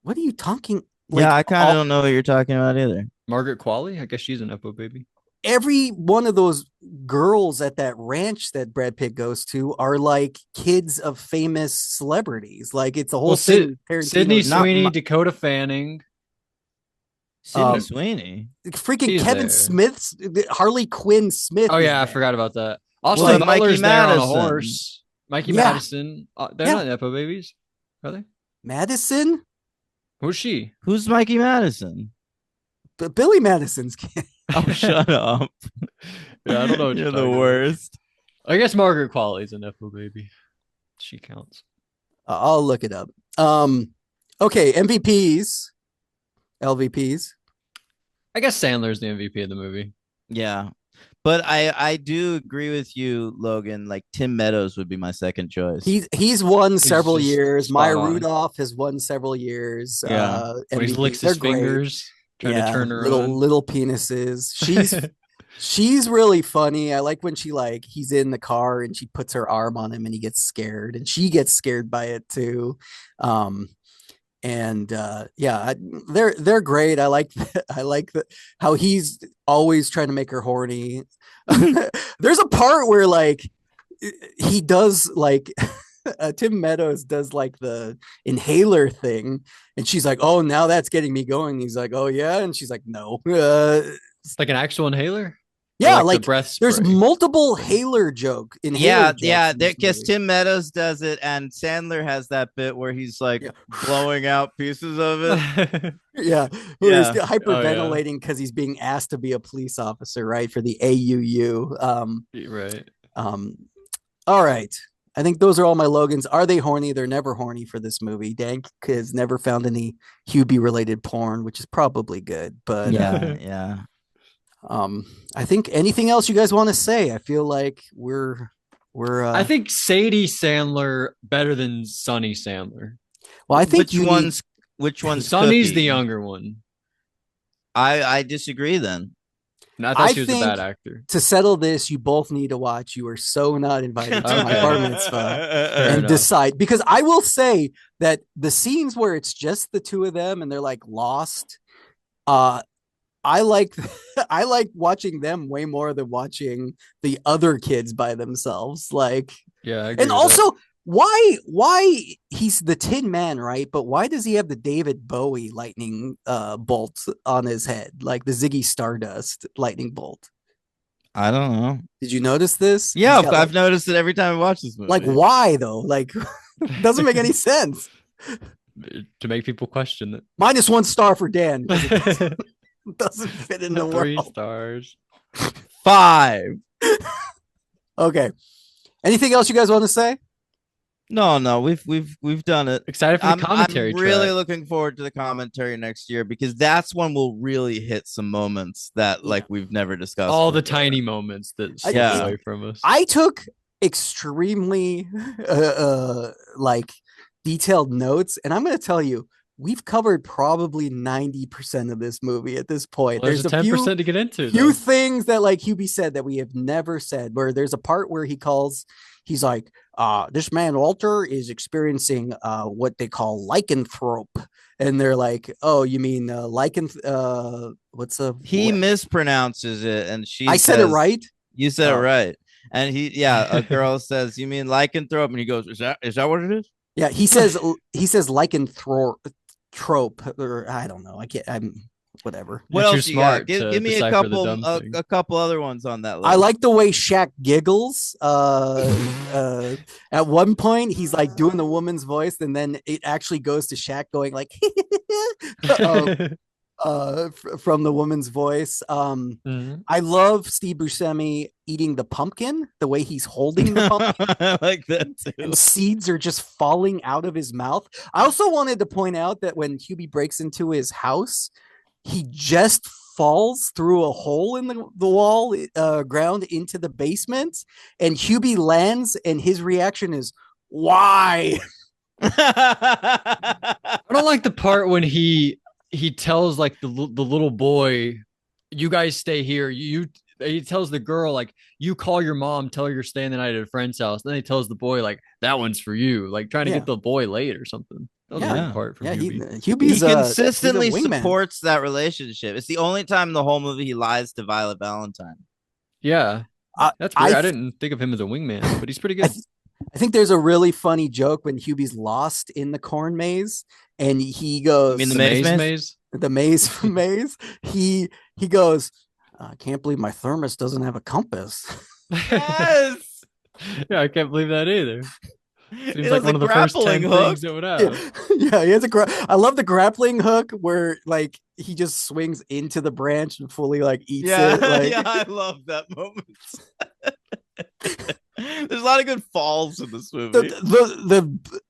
What are you talking? Like, Yeah, I kind of don't know what you're talking about either. Margaret Qualley? I guess she's an Nepo baby. every one of those girls at that ranch that Brad Pitt goes to are like kids of famous celebrities. Like it's a whole thing. Sydney Tarantino's Not Sweeney, my- Dakota Fanning. Sydney Um, Sweeney. freaking She's Kevin there. Smith's Harley Quinn Smith. Oh is yeah, I there. forgot about that. What Austin about Mikey Butler's there on a Madison? horse. Mikey Yeah. Madison. They're Yeah. not Nepo babies, are they? Madison, Who's she? Who's Mikey Madison? Billy Madison's kid. Oh, shut up. Yeah, I don't know what You're you're the talking about. worst. I guess Margaret Qualley's a Nepo baby. She counts. I'll look it up. Okay, MVPs, LVPs. I guess Sandler's the MVP of the movie. Yeah. But I do agree with you, Logan. Like Tim Meadows would be my second choice. He's won several just years. spot Maya on. Rudolph has won several years. Yeah. When he MVPs. licks They're his great. fingers, trying to turn her little on. little penises. She's really funny. I like when he's in the car and she puts her arm on him and he gets scared and she gets scared by it too. They're great. I like how he's always trying to make her horny. There's a part where like he does like Tim Meadows does like the inhaler thing and she's like, oh, now that's getting me going. He's like, oh yeah, and she's like, no. It's like an actual inhaler. Yeah, Or like the breath there's spray? multiple Haler joke in Because Tim Meadows does it, and Sandler has that bit where he's like blowing out pieces of it. Yeah, Yeah. he's hyperventilating because he's being asked to be a police officer, right? For the AUU. Right. All right. I think those are all my Logans. Are they horny? They're never horny for this movie. Dank has never found any Hubie related porn, which is probably good. But Yeah. I think anything else you guys want to say? I feel like we're I think Sadie Sandler better than Sonny Sandler. well, I think which one's Sonny's Cookie? the younger one. I disagree then. And I thought I she was a think- bad actor. to settle this, you both need to watch. You are so not invited to my Okay. bar mitzvah. Fair And enough. decide, because I will say that the scenes where it's just the two of them and they're like lost, I like I like watching them way more than watching the other kids by themselves. Like, Yeah, I agree and with also why he's the Tin Man, right? But why does he have the David Bowie lightning bolt on his head, like the Ziggy Stardust lightning bolt? I don't know. Did you notice this? Yeah, He's got, I've noticed it every time I watch this movie. like why though? Like doesn't make any sense. that. To make people question it. -1 star for Dan. 'Cause it doesn't fit in the 3 world. stars. 5. Okay. Anything else you guys want to say? No, we've done it. Excited for the commentary I'm really track. looking forward to the commentary next year because that's when we'll really hit some moments that like we've never discussed. All the before. tiny moments that slip Yeah. away from us. I took extremely like detailed notes, and I'm going to tell you, we've covered probably 90% of this movie at this point. Well, there's a 10% few, to get into. few though. things that like Hubie said that we have never said, where there's a part where he's like, this man Walter is experiencing what they call lycanthrope. And they're like, oh, you mean what's a He what? mispronounces it, and she. I said it right. You said Oh. it right, and a girl says, "You mean lycanthrope?" And he goes, "Is that what it is?" Yeah, he says lycanthrope, or I don't know. I'm whatever. What You're too else you got? smart to Give me a decipher the couple, dumb thing. a couple other ones on that list. I like the way Shaq giggles. At one point, he's like doing the woman's voice, and then it actually goes to Shaq going like, from the woman's voice. Mhm. I love Steve Buscemi eating the pumpkin, the way he's holding the pumpkin. I like that too. And seeds are just falling out of his mouth. I also wanted to point out that when Hubie breaks into his house, he just falls through a hole in the wall ground into the basement, and Hubie lands, and his reaction is, why? I don't like the part when he tells like the little boy, you guys stay here. He tells the girl like, you call your mom, tell her you're staying the night at a friend's house. Then he tells the boy like, that one's for you, like trying to Yeah. get the boy laid or something. That was a Yeah. weak part from Yeah, Hubie. Hubie's He he's a consistently wingman. supports that relationship. It's the only time in the whole movie he lies to Violet Valentine. Yeah, Uh, that's I weird. I th- didn't think of him as a wingman, but he's pretty I, good. th- I think there's a really funny joke when Hubie's lost in the corn maze, and he goes, You mean The the maze maze? maze? the maze maze. He goes, I can't believe my thermos doesn't have a compass. Yes. Yeah, I can't believe that either. It Seems like was one a of the first grappling 10 hook. things it would have. Yeah, he has I love the grappling hook where like he just swings into the branch and fully like eats Yeah, it. Like, yeah, I love that moment. There's a lot of good falls in this movie.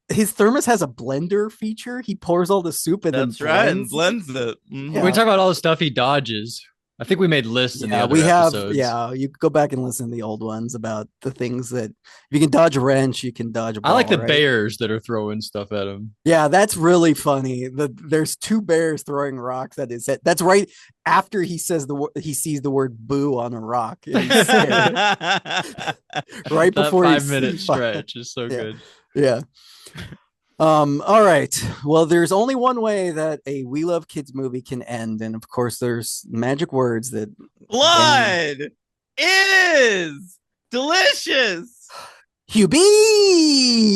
his thermos has a blender feature. He pours all the soup and That's then right, and blends. blends it. Yeah. We talk about all the stuff he dodges. I think we made lists in the Yeah, other we have. episodes. Yeah, you go back and listen to the old ones about the things that if you can dodge a wrench, you can dodge a ball. I like the right? bears that are throwing stuff at him. Yeah, that's really funny. There's two bears throwing rocks at his head. That's right after he says he sees the word "boo" on a rock. And he's scared. Right That before 5-minute stretch is so good. Yeah. All right. Well, there's only one way that a We Love Kids movie can end, and of course, there's magic words that Blood is delicious. Hubie.